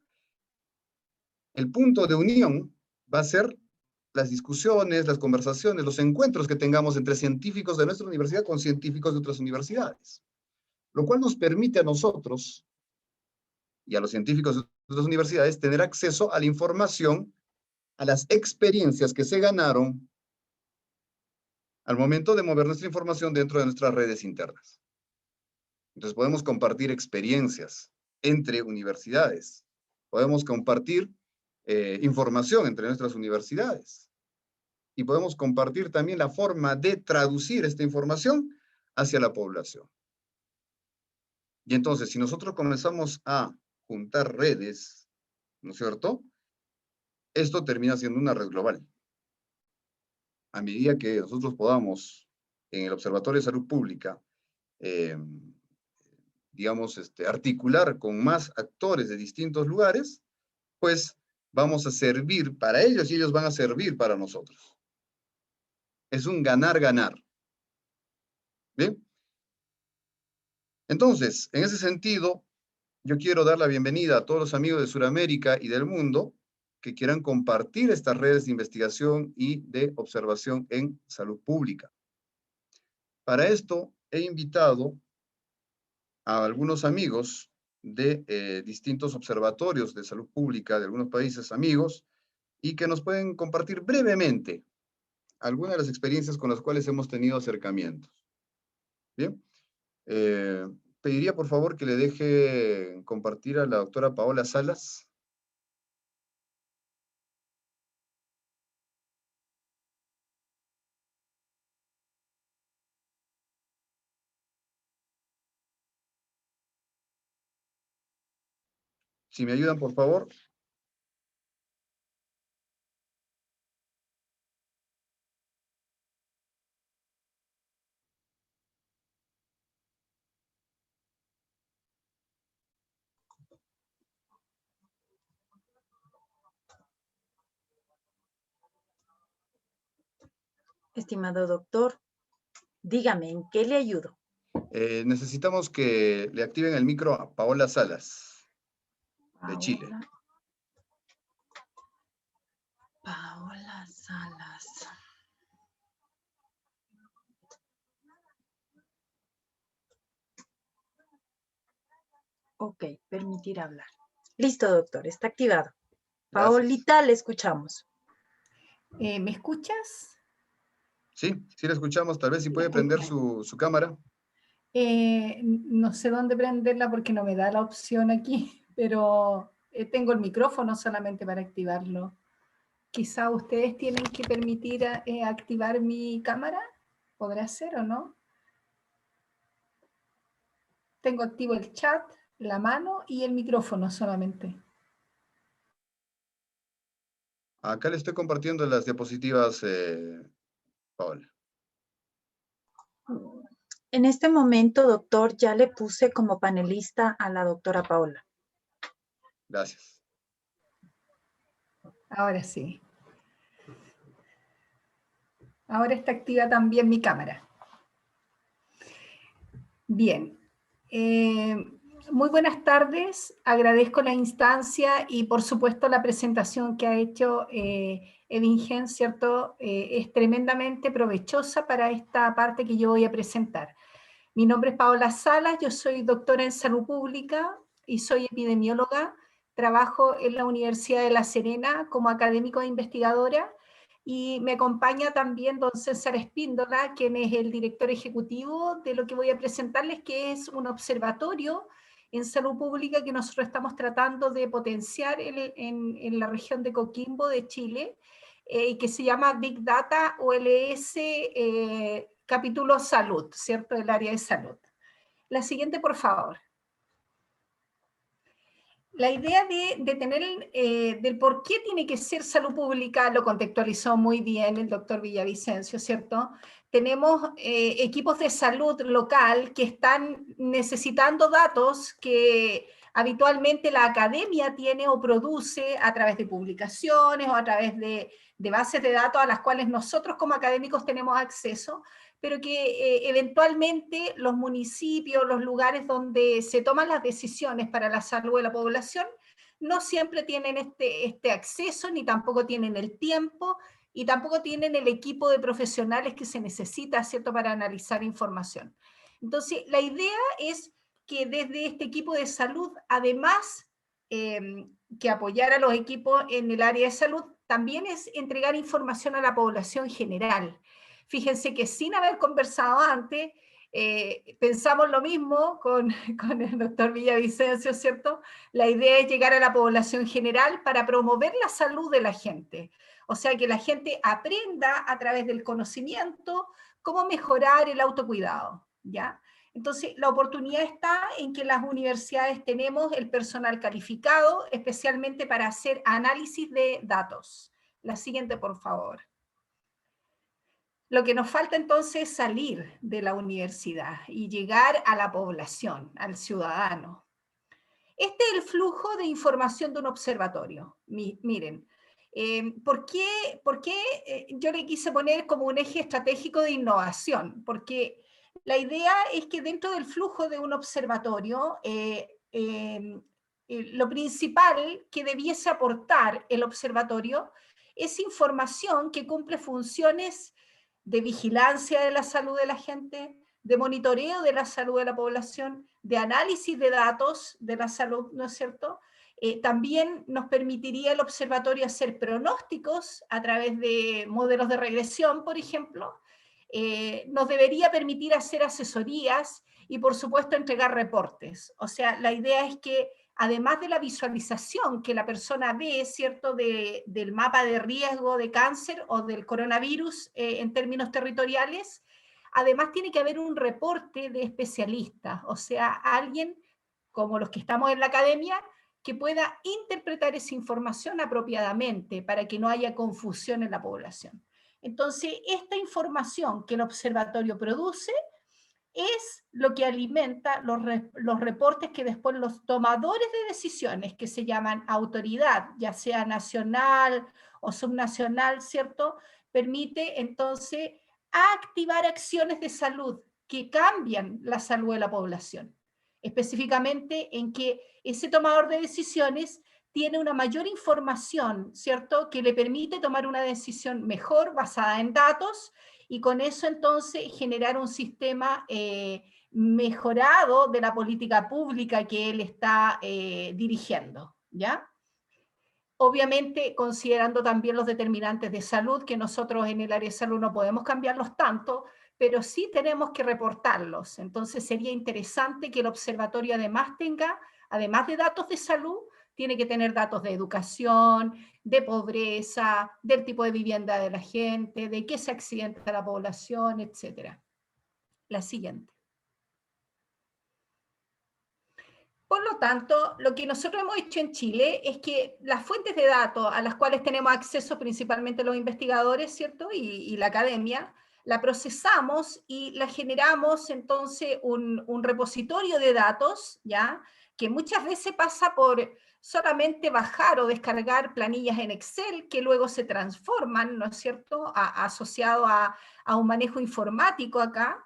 C: El punto de unión va a ser las discusiones, las conversaciones, los encuentros que tengamos entre científicos de nuestra universidad con científicos de otras universidades, lo cual nos permite a nosotros y a los científicos de otras universidades tener acceso a la información, a las experiencias que se ganaron al momento de mover nuestra información dentro de nuestras redes internas. Entonces podemos compartir experiencias entre universidades, podemos compartir información entre nuestras universidades y podemos compartir también la forma de traducir esta información hacia la población. Y entonces, si nosotros comenzamos a juntar redes, ¿no es cierto? Esto termina siendo una red global. A medida que nosotros podamos, en el Observatorio de Salud Pública, digamos, articular con más actores de distintos lugares, pues vamos a servir para ellos y ellos van a servir para nosotros. Es un ganar-ganar. ¿Bien? Entonces, en ese sentido, yo quiero dar la bienvenida a todos los amigos de Sudamérica y del mundo que quieran compartir estas redes de investigación y de observación en salud pública. Para esto, he invitado a algunos amigos de distintos observatorios de salud pública de algunos países amigos y que nos pueden compartir brevemente algunas de las experiencias con las cuales hemos tenido acercamientos. Bien, pediría por favor que le deje compartir a la doctora Paola Salas. Si me ayudan, por favor.
B: Estimado doctor, dígame, ¿en qué le ayudo?
C: Necesitamos que le activen el micro a Paola Salas, de Chile.
B: Paola Salas. Ok, permitir hablar. Listo, doctor, está activado.
C: Gracias.
B: Paolita, le escuchamos.
D: ¿Me escuchas?
C: Sí, sí la escuchamos. Tal vez si puede prender su cámara.
D: No sé dónde prenderla porque no me da la opción aquí, pero tengo el micrófono solamente para activarlo. Quizá ustedes tienen que permitir activar mi cámara. ¿Podrá ser o no? Tengo activo el chat, la mano y el micrófono solamente.
C: Acá le estoy compartiendo las diapositivas, Paola.
B: En este momento, doctor, ya le puse como panelista a la doctora Paola.
C: Gracias.
D: Ahora sí. Ahora está activa también mi cámara. Bien. Muy buenas tardes. Agradezco la instancia y, por supuesto, la presentación que ha hecho Evingen, ¿cierto? Es tremendamente provechosa para esta parte que yo voy a presentar. Mi nombre es Paola Salas, yo soy doctora en salud pública y soy epidemióloga. Trabajo en la Universidad de La Serena como académico e investigadora y me acompaña también don César Espíndola, quien es el director ejecutivo de lo que voy a presentarles, que es un observatorio en salud pública que nosotros estamos tratando de potenciar en la región de Coquimbo de Chile, que se llama Big Data OLS capítulo salud, ¿cierto? El área de salud. La siguiente, por favor. La idea de tener, del por qué tiene que ser salud pública, lo contextualizó muy bien el doctor Villavicencio, ¿cierto? Tenemos equipos de salud local que están necesitando datos que habitualmente la academia tiene o produce a través de publicaciones o a través de bases de datos a las cuales nosotros como académicos tenemos acceso, pero que eventualmente los municipios, los lugares donde se toman las decisiones para la salud de la población, no siempre tienen este acceso, ni tampoco tienen el tiempo, y tampoco tienen el equipo de profesionales que se necesita, ¿cierto?, para analizar información. Entonces, la idea es que desde este equipo de salud, además que apoyar a los equipos en el área de salud, también es entregar información a la población general. Fíjense que sin haber conversado antes, pensamos lo mismo con el doctor Villavicencio, ¿cierto? La idea es llegar a la población general para promover la salud de la gente. O sea, que la gente aprenda a través del conocimiento cómo mejorar el autocuidado, ¿ya? Entonces, la oportunidad está en que las universidades tenemos el personal calificado, especialmente para hacer análisis de datos. La siguiente, por favor. Lo que nos falta entonces es salir de la universidad y llegar a la población, al ciudadano. Este es el flujo de información de un observatorio. Miren, ¿por qué yo le quise poner como un eje estratégico de innovación? Porque la idea es que dentro del flujo de un observatorio, lo principal que debiese aportar el observatorio es información que cumple funciones de vigilancia de la salud de la gente, de monitoreo de la salud de la población, de análisis de datos de la salud, ¿no es cierto? También nos permitiría el observatorio hacer pronósticos a través de modelos de regresión, por ejemplo. Nos debería permitir hacer asesorías y, por supuesto, entregar reportes. O sea, la idea es que además de la visualización que la persona ve, ¿cierto?, del mapa de riesgo de cáncer o del coronavirus en términos territoriales, además tiene que haber un reporte de especialistas, o sea, alguien como los que estamos en la academia que pueda interpretar esa información apropiadamente para que no haya confusión en la población. Entonces, esta información que el observatorio produce es lo que alimenta los reportes que después los tomadores de decisiones, que se llaman autoridad, ya sea nacional o subnacional, ¿cierto?, permite entonces a activar acciones de salud que cambian la salud de la población. Específicamente en que ese tomador de decisiones tiene una mayor información, ¿cierto?, que le permite tomar una decisión mejor basada en datos y con eso entonces generar un sistema mejorado de la política pública que él está dirigiendo, ¿ya? Obviamente considerando también los determinantes de salud, que nosotros en el área de salud no podemos cambiarlos tanto, pero sí tenemos que reportarlos. Entonces sería interesante que el observatorio además tenga, además de datos de salud, tiene que tener datos de educación, de pobreza, del tipo de vivienda de la gente, de qué se accidenta la población, etc. La siguiente. Por lo tanto, lo que nosotros hemos hecho en Chile es que las fuentes de datos a las cuales tenemos acceso principalmente los investigadores, ¿cierto? Y la academia, la procesamos y la generamos entonces un repositorio de datos, ¿ya? Que muchas veces pasa por solamente bajar o descargar planillas en Excel que luego se transforman, ¿no es cierto?, asociado a un manejo informático acá,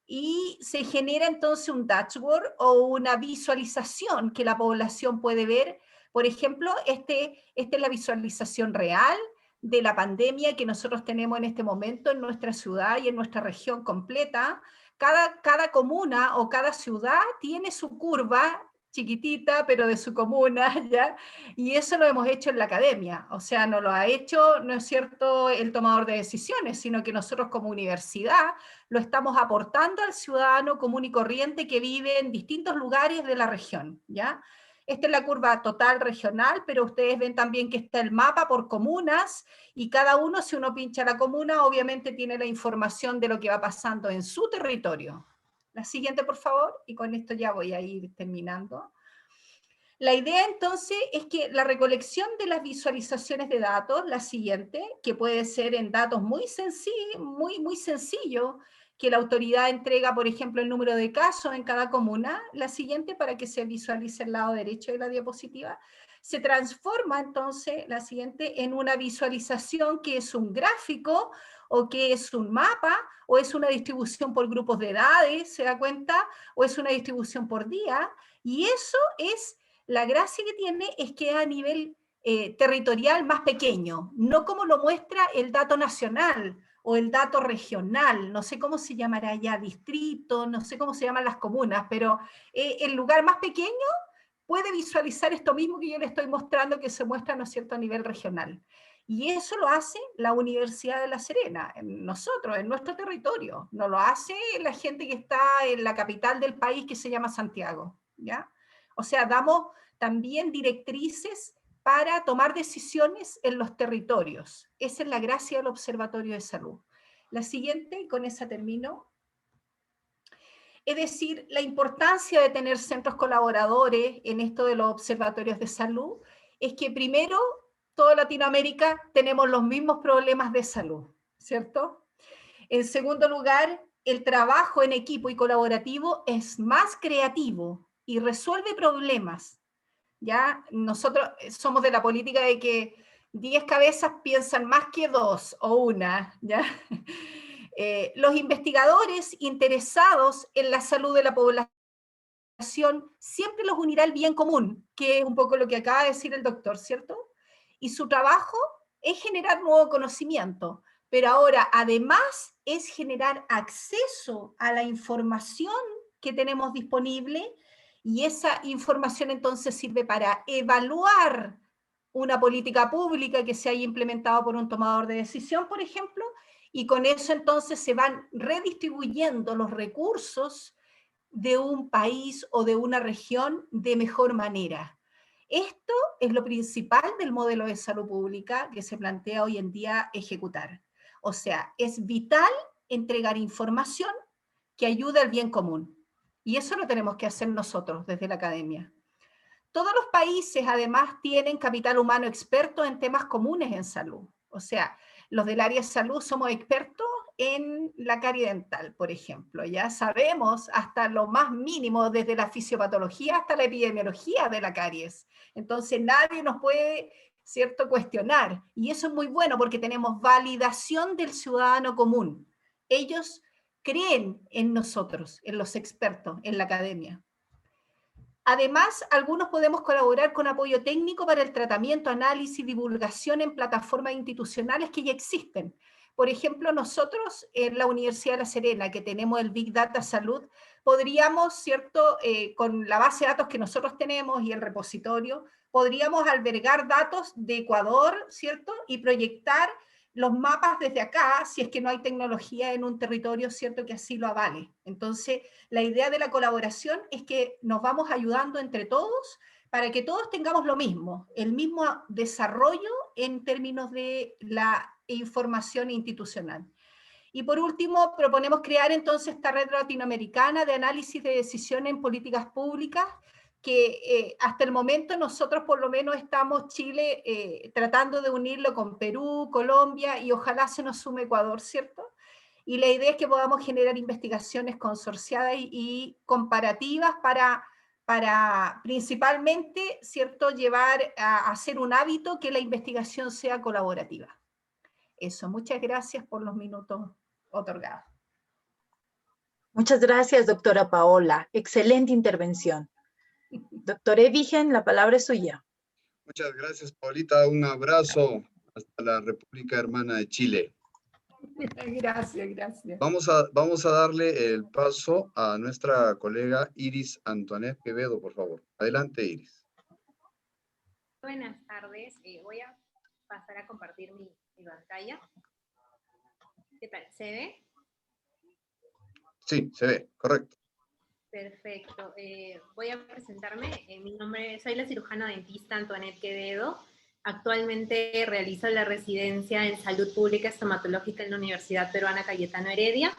D: y se genera entonces un dashboard o una visualización que la población puede ver. Por ejemplo, esta es la visualización real de la pandemia que nosotros tenemos en este momento en nuestra ciudad y en nuestra región completa. Cada comuna o cada ciudad tiene su curva chiquitita, pero de su comuna, ¿ya? Y eso lo hemos hecho en la academia, o sea, no lo ha hecho, no es cierto, el tomador de decisiones, sino que nosotros como universidad lo estamos aportando al ciudadano común y corriente que vive en distintos lugares de la región, ¿ya? Esta es la curva total regional, pero ustedes ven también que está el mapa por comunas, y cada uno, si uno pincha la comuna, obviamente tiene la información de lo que va pasando en su territorio. La siguiente, por favor, y con esto ya voy a ir terminando. La idea entonces es que la recolección de las visualizaciones de datos, la siguiente, que puede ser en datos muy sencillos, que la autoridad entrega, por ejemplo, el número de casos en cada comuna, la siguiente para que se visualice el lado derecho de la diapositiva, se transforma entonces, la siguiente, en una visualización que es un gráfico, o que es un mapa, o es una distribución por grupos de edades, ¿se da cuenta? O es una distribución por día, y eso es... La gracia que tiene es que es a nivel territorial más pequeño, no como lo muestra el dato nacional o el dato regional, no sé cómo se llamará ya, distrito, no sé cómo se llaman las comunas, pero el lugar más pequeño puede visualizar esto mismo que yo le estoy mostrando, que se muestra, ¿no es cierto?, a nivel regional. Y eso lo hace la Universidad de La Serena, nosotros, en nuestro territorio, no lo hace la gente que está en la capital del país, que se llama Santiago, ¿ya? O sea, damos también directrices para tomar decisiones en los territorios. Esa es la gracia del Observatorio de Salud. La siguiente, y con esa termino. Es decir, la importancia de tener centros colaboradores en esto de los observatorios de salud es que primero, toda Latinoamérica tenemos los mismos problemas de salud, ¿cierto? En segundo lugar, el trabajo en equipo y colaborativo es más creativo y resuelve problemas. ¿Ya? Nosotros somos de la política de que 10 cabezas piensan más que 2 o una, ¿ya? Los investigadores interesados en la salud de la población siempre los unirá el bien común, que es un poco lo que acaba de decir el doctor, ¿cierto? Y su trabajo es generar nuevo conocimiento, pero ahora además es generar acceso a la información que tenemos disponible, y esa información entonces sirve para evaluar una política pública que se haya implementado por un tomador de decisión, por ejemplo, y con eso entonces se van redistribuyendo los recursos de un país o de una región de mejor manera. Esto es lo principal del modelo de salud pública que se plantea hoy en día ejecutar. O sea, es vital entregar información que ayude al bien común. Y eso lo tenemos que hacer nosotros desde la academia. Todos los países además tienen capital humano experto en temas comunes en salud. O sea, los del área de salud somos expertos en la carie dental, por ejemplo. Ya sabemos hasta lo más mínimo, desde la fisiopatología hasta la epidemiología de la caries. Entonces nadie nos puede, ¿cierto?, cuestionar. Y eso es muy bueno porque tenemos validación del ciudadano común. ellos creen en nosotros, en los expertos, en la academia. Además, algunos podemos colaborar con apoyo técnico para el tratamiento, análisis y divulgación en plataformas institucionales que ya existen. Por ejemplo, nosotros en la Universidad de La Serena, que tenemos el Big Data Salud, podríamos, ¿cierto?, con la base de datos que nosotros tenemos y el repositorio, podríamos albergar datos de Ecuador, ¿cierto?, y proyectar los mapas desde acá, si es que no hay tecnología en un territorio, ¿cierto?, que así lo avale. Entonces, la idea de la colaboración es que nos vamos ayudando entre todos para que todos tengamos lo mismo, el mismo desarrollo en términos de la información institucional. Y por último, proponemos crear entonces esta red latinoamericana de análisis de decisiones en políticas públicas, que hasta el momento nosotros por lo menos estamos, Chile, tratando de unirlo con Perú, Colombia, y ojalá se nos sume Ecuador, ¿cierto? Y la idea es que podamos generar investigaciones consorciadas y comparativas para principalmente, ¿cierto?, llevar a hacer un hábito que la investigación sea colaborativa. Eso, muchas gracias por los minutos otorgados.
B: Muchas gracias, doctora Paola. Excelente intervención. Doctor Evigen, la palabra es suya.
C: Muchas gracias, Paulita. Un abrazo hasta la República Hermana de Chile.
D: Gracias, gracias.
C: Vamos a darle el paso a nuestra colega Iris Antoinette Quevedo, por favor. Adelante, Iris.
E: Buenas tardes. Voy a pasar a compartir mi pantalla. ¿Qué tal? ¿Se ve?
C: Sí, se ve, correcto.
E: Perfecto. Voy a presentarme. Soy la cirujana dentista Antoinette Quevedo. Actualmente realizo la residencia en Salud Pública Estomatológica en la Universidad Peruana Cayetano Heredia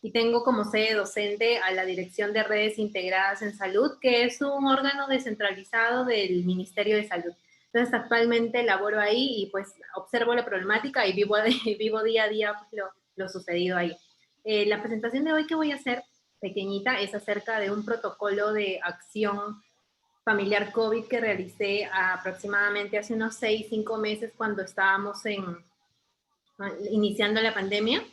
E: y tengo como sede docente a la Dirección de Redes Integradas en Salud, que es un órgano descentralizado del Ministerio de Salud. Entonces, actualmente laboro ahí y pues observo la problemática y vivo día a día pues, lo sucedido ahí. La presentación de hoy que voy a hacer, pequeñita, es acerca de un protocolo de acción familiar COVID que realicé aproximadamente hace unos 6-5 meses cuando estábamos iniciando la pandemia,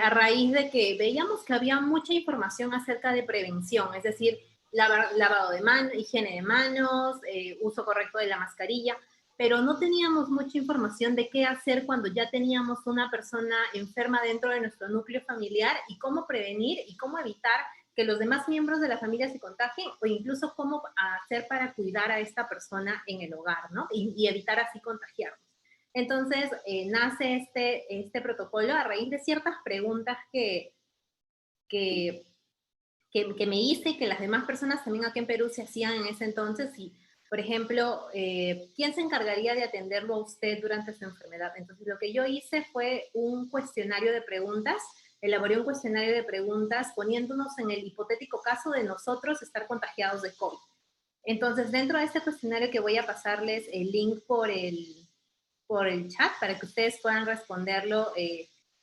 E: a raíz de que veíamos que había mucha información acerca de prevención, es decir, lavado de manos, higiene de manos, uso correcto de la mascarilla, pero no teníamos mucha información de qué hacer cuando ya teníamos una persona enferma dentro de nuestro núcleo familiar y cómo prevenir y cómo evitar que los demás miembros de la familia se contagien o incluso cómo hacer para cuidar a esta persona en el hogar, ¿no? Y evitar así contagiarnos. Entonces, nace este protocolo a raíz de ciertas preguntas que me hice y que las demás personas también aquí en Perú se hacían en ese entonces. Y, por ejemplo, ¿quién se encargaría de atenderlo a usted durante su enfermedad? Entonces, lo que yo hice fue un cuestionario de preguntas. Elaboré un cuestionario de preguntas poniéndonos en el hipotético caso de nosotros estar contagiados de COVID. Entonces, dentro de este cuestionario que voy a pasarles el link por el chat para que ustedes puedan responderlo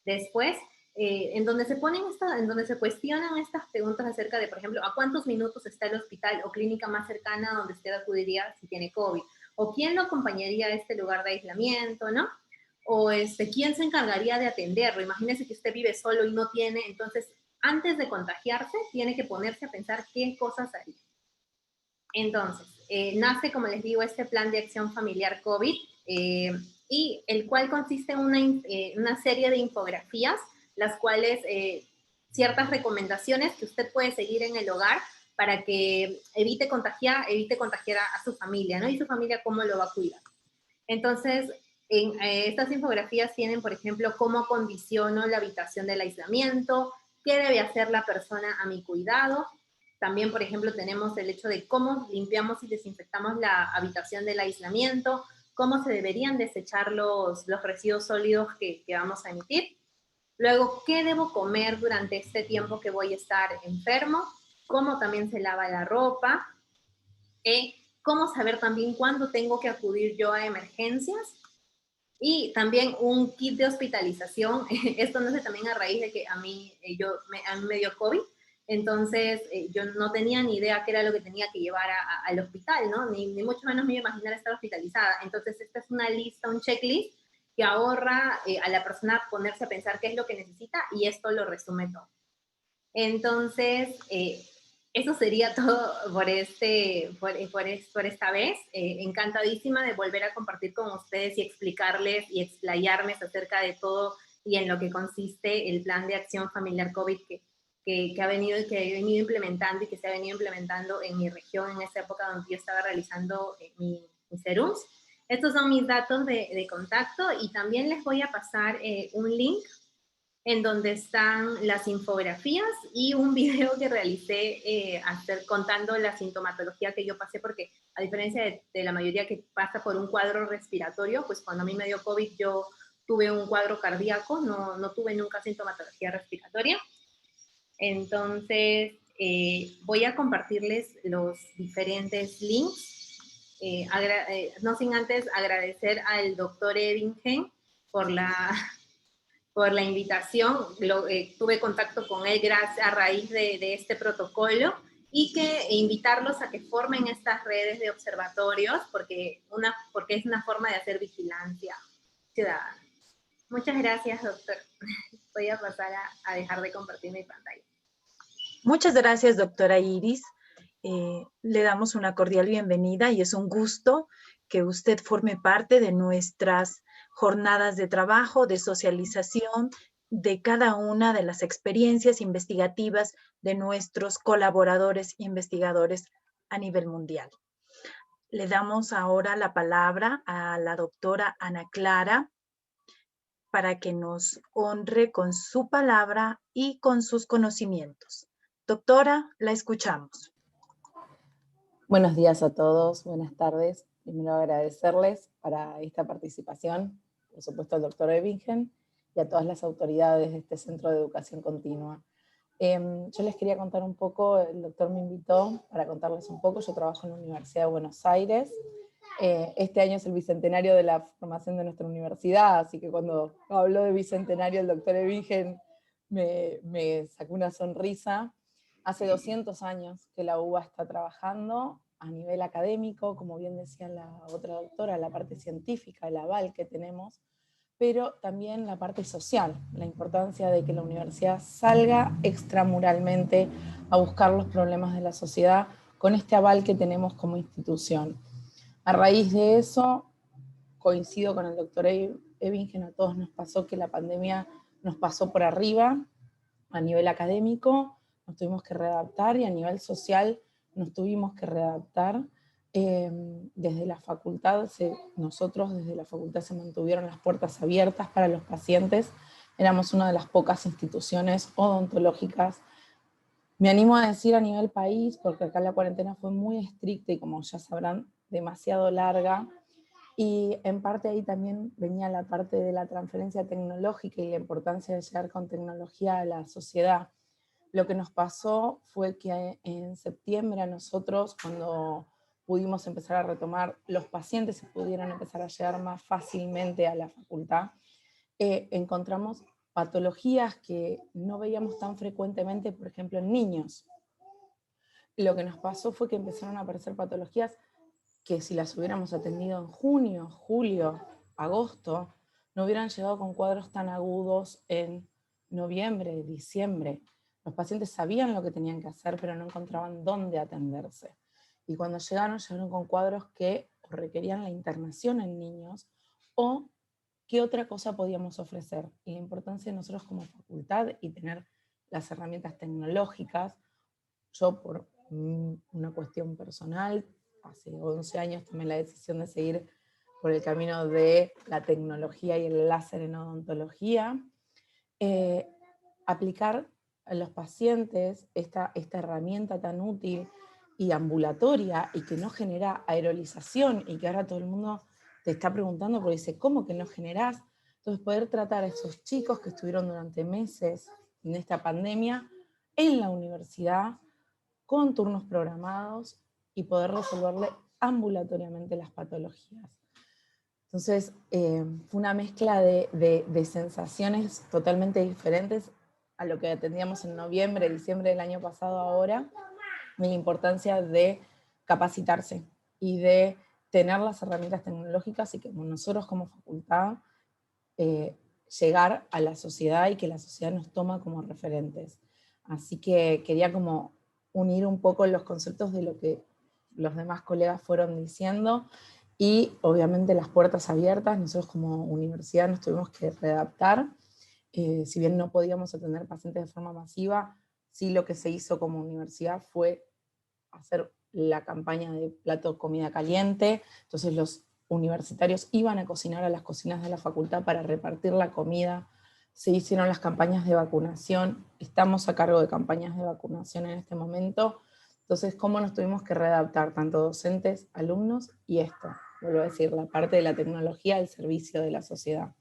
E: después, en donde se cuestionan estas preguntas acerca de, por ejemplo, ¿a cuántos minutos está el hospital o clínica más cercana donde usted acudiría si tiene COVID? ¿O quién lo acompañaría a este lugar de aislamiento, no? O quién se encargaría de atenderlo. Imagínese que usted vive solo y no tiene, entonces antes de contagiarse tiene que ponerse a pensar qué cosas haría. Entonces, nace, como les digo, este plan de acción familiar COVID y el cual consiste en una serie de infografías, las cuales ciertas recomendaciones que usted puede seguir en el hogar para que evite contagiar a su familia, ¿no? Y su familia cómo lo va a cuidar. Entonces, estas infografías tienen, por ejemplo, cómo condiciono la habitación del aislamiento, qué debe hacer la persona a mi cuidado. También, por ejemplo, tenemos el hecho de cómo limpiamos y desinfectamos la habitación del aislamiento, cómo se deberían desechar los residuos sólidos que vamos a emitir. Luego, ¿qué debo comer durante este tiempo que voy a estar enfermo? Cómo también se lava la ropa. Cómo saber también cuándo tengo que acudir yo a emergencias. Y también un kit de hospitalización. Esto nace también a raíz de que a mí me dio COVID. Entonces, yo no tenía ni idea qué era lo que tenía que llevar al hospital, ¿no? Ni mucho menos me iba a imaginar estar hospitalizada. Entonces, esta es una lista, un checklist que ahorra a la persona ponerse a pensar qué es lo que necesita y esto lo resume todo. Entonces, eso sería todo por esta vez. Encantadísima de volver a compartir con ustedes y explicarles y explayarme acerca de todo y en lo que consiste el plan de acción familiar COVID que he venido implementando y que se ha venido implementando en mi región en esa época donde yo estaba realizando mis serums. Estos son mis datos de contacto y también les voy a pasar un link en donde están las infografías y un video que realicé contando la sintomatología que yo pasé, porque a diferencia de la mayoría que pasa por un cuadro respiratorio, pues cuando a mí me dio COVID yo tuve un cuadro cardíaco, no tuve nunca sintomatología respiratoria. Entonces, voy a compartirles los diferentes links, no sin antes agradecer al doctor Evingen por la invitación. Tuve contacto con él a raíz de este protocolo y invitarlos a que formen estas redes de observatorios porque es una forma de hacer vigilancia ciudadana. Muchas gracias, doctor. Voy a pasar a dejar de compartir mi pantalla.
B: Muchas gracias, doctora Iris. Le damos una cordial bienvenida y es un gusto que usted forme parte de nuestras jornadas de trabajo, de socialización, de cada una de las experiencias investigativas de nuestros colaboradores e investigadores a nivel mundial. Le damos ahora la palabra a la doctora Ana Clara para que nos honre con su palabra y con sus conocimientos. Doctora, la escuchamos.
F: Buenos días a todos, buenas tardes. Primero agradecerles para esta participación, por supuesto al doctor Evingen y a todas las autoridades de este Centro de Educación Continua. Yo les quería contar un poco, el doctor me invitó para contarles un poco, yo trabajo en la Universidad de Buenos Aires. Este año es el bicentenario de la formación de nuestra universidad, así que cuando habló de bicentenario el doctor Evingen me sacó una sonrisa. Hace 200 años que la UBA está trabajando a nivel académico, como bien decía la otra doctora, la parte científica, el aval que tenemos, pero también la parte social, la importancia de que la universidad salga extramuralmente a buscar los problemas de la sociedad con este aval que tenemos como institución. A raíz de eso, coincido con el doctor Evingen, a todos nos pasó que la pandemia nos pasó por arriba a nivel académico, nos tuvimos que readaptar y a nivel social nos tuvimos que readaptar. Desde la facultad, nosotros desde la facultad se mantuvieron las puertas abiertas para los pacientes, éramos una de las pocas instituciones odontológicas. Me animo a decir a nivel país, porque acá la cuarentena fue muy estricta y como ya sabrán, demasiado larga, y en parte ahí también venía la parte de la transferencia tecnológica y la importancia de llegar con tecnología a la sociedad. Lo que nos pasó fue que en septiembre a nosotros, cuando pudimos empezar a retomar, los pacientes se pudieron empezar a llegar más fácilmente a la facultad, encontramos patologías que no veíamos tan frecuentemente, por ejemplo, en niños. Lo que nos pasó fue que empezaron a aparecer patologías que si las hubiéramos atendido en junio, julio, agosto, no hubieran llegado con cuadros tan agudos en noviembre, diciembre. Los pacientes sabían lo que tenían que hacer, pero no encontraban dónde atenderse. Y cuando llegaron con cuadros que requerían la internación en niños, o qué otra cosa podíamos ofrecer. Y la importancia de nosotros como facultad y tener las herramientas tecnológicas. Yo por una cuestión personal, hace 11 años tomé la decisión de seguir por el camino de la tecnología y el láser en odontología. Aplicar a los pacientes esta herramienta tan útil y ambulatoria y que no genera aerolización y que ahora todo el mundo te está preguntando porque dice, ¿cómo que no generás? Entonces poder tratar a esos chicos que estuvieron durante meses en esta pandemia en la universidad con turnos programados y poder resolverle ambulatoriamente las patologías. Entonces, fue una mezcla de sensaciones totalmente diferentes a lo que atendíamos en noviembre, diciembre del año pasado ahora, y la importancia de capacitarse y de tener las herramientas tecnológicas y que nosotros como facultad llegar a la sociedad y que la sociedad nos toma como referentes. Así que quería como unir un poco los conceptos de lo que los demás colegas fueron diciendo, y obviamente las puertas abiertas. Nosotros como universidad nos tuvimos que readaptar, si bien no podíamos atender pacientes de forma masiva, sí lo que se hizo como universidad fue hacer la campaña de plato comida caliente. Entonces los universitarios iban a cocinar a las cocinas de la facultad para repartir la comida. Se hicieron las campañas de vacunación, estamos a cargo de campañas de vacunación en este momento. Entonces, ¿cómo nos tuvimos que readaptar, tanto docentes, alumnos, y esto, vuelvo a decir, la parte de la tecnología al servicio de la sociedad?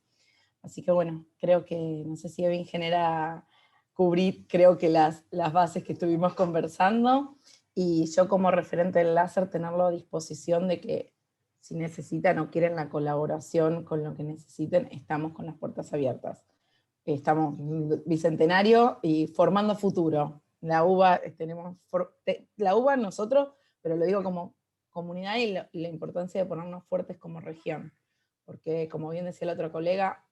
F: Así que bueno, creo que, no sé si Evin genera cubrir, creo que las bases que estuvimos conversando, y yo como referente del láser tenerlo a disposición de que si necesitan o quieren la colaboración con lo que necesiten, estamos con las puertas abiertas. Estamos bicentenario y formando futuro. La UBA, la UBA nosotros, pero lo digo como comunidad, y la importancia de ponernos fuertes como región. Porque como bien decía el otro colega,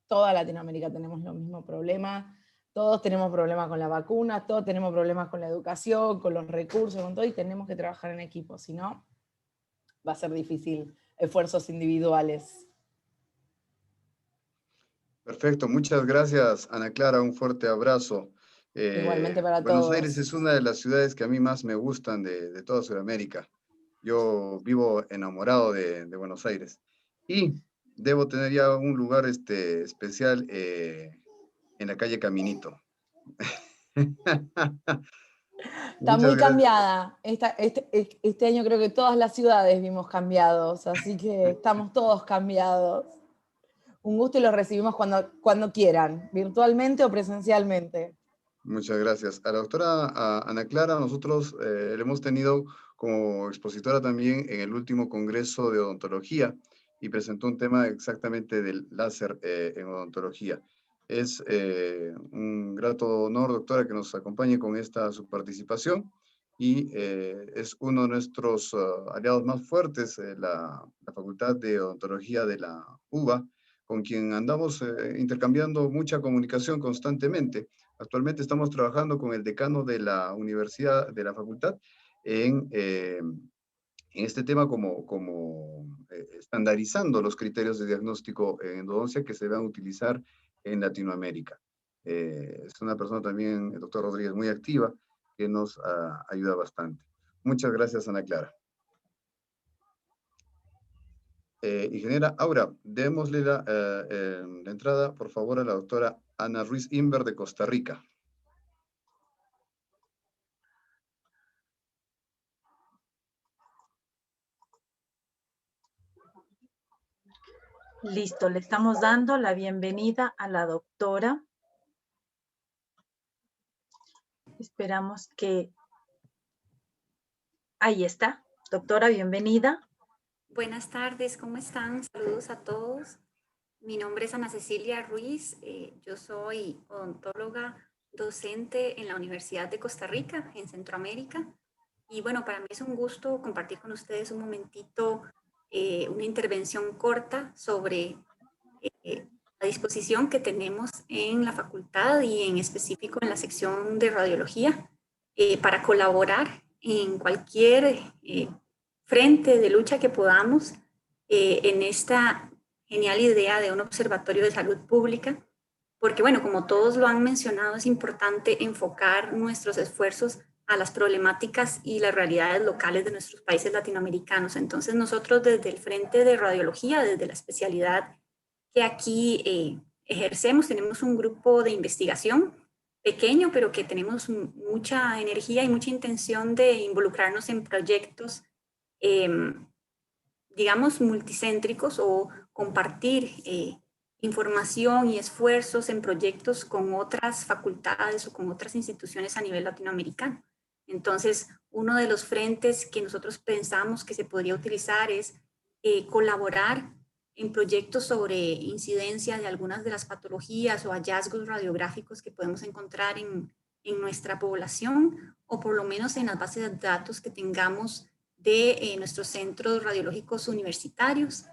F: toda Latinoamérica tenemos los mismos problemas, todos tenemos problemas con la vacuna, todos tenemos problemas con la educación, con los recursos, con todo, y tenemos que trabajar en equipo, si no, va a ser difícil esfuerzos individuales.
C: Perfecto, muchas gracias, Ana Clara, un fuerte abrazo.
F: Igualmente para
C: Buenos
F: todos.
C: Aires es una de las ciudades que a mí más me gustan de toda Sudamérica. Yo vivo enamorado de Buenos Aires. Y debo tener ya un lugar especial en la calle Caminito.
F: Está
C: Muchas
F: muy
C: gracias.
F: cambiada. Este año creo que todas las ciudades vimos cambiados, así que estamos todos cambiados. Un gusto, y los recibimos cuando quieran, virtualmente o presencialmente.
C: Muchas gracias. A la doctora Ana Clara, nosotros la hemos tenido como expositora también en el último Congreso de Odontología, y presentó un tema exactamente del láser en odontología. Es un grato honor, doctora, que nos acompañe con su participación, y es uno de nuestros aliados más fuertes, la Facultad de Odontología de la UBA, con quien andamos intercambiando mucha comunicación constantemente. Actualmente estamos trabajando con el decano de la universidad, de la facultad, en este tema como estandarizando los criterios de diagnóstico en endodoncia que se van a utilizar en Latinoamérica. Es una persona también, el doctor Rodríguez, muy activa, que nos ayuda bastante. Muchas gracias, Ana Clara. Ingeniera Aura, démosle la entrada, por favor, a la doctora Ana Ruiz Inver de Costa Rica.
B: Listo, le estamos dando la bienvenida a la doctora. Esperamos que... Ahí está. Doctora, bienvenida.
G: Buenas tardes, ¿cómo están? Saludos a todos. Mi nombre es Ana Cecilia Ruiz. Yo soy odontóloga docente en la Universidad de Costa Rica, en Centroamérica. Y bueno, para mí es un gusto compartir con ustedes un momentito una intervención corta sobre la disposición que tenemos en la facultad y en específico en la sección de radiología para colaborar en cualquier frente de lucha que podamos en esta genial idea de un observatorio de salud pública, porque bueno, como todos lo han mencionado, es importante enfocar nuestros esfuerzos a las problemáticas y las realidades locales de nuestros países latinoamericanos. Entonces nosotros desde el frente de radiología, desde la especialidad que aquí ejercemos, tenemos un grupo de investigación pequeño, pero que tenemos mucha energía y mucha intención de involucrarnos en proyectos, digamos, multicéntricos, o compartir información y esfuerzos en proyectos con otras facultades o con otras instituciones a nivel latinoamericano. Entonces, uno de los frentes que nosotros pensamos que se podría utilizar es colaborar en proyectos sobre incidencia de algunas de las patologías o hallazgos radiográficos que podemos encontrar en nuestra población, o por lo menos en las bases de datos que tengamos de nuestros centros radiológicos universitarios.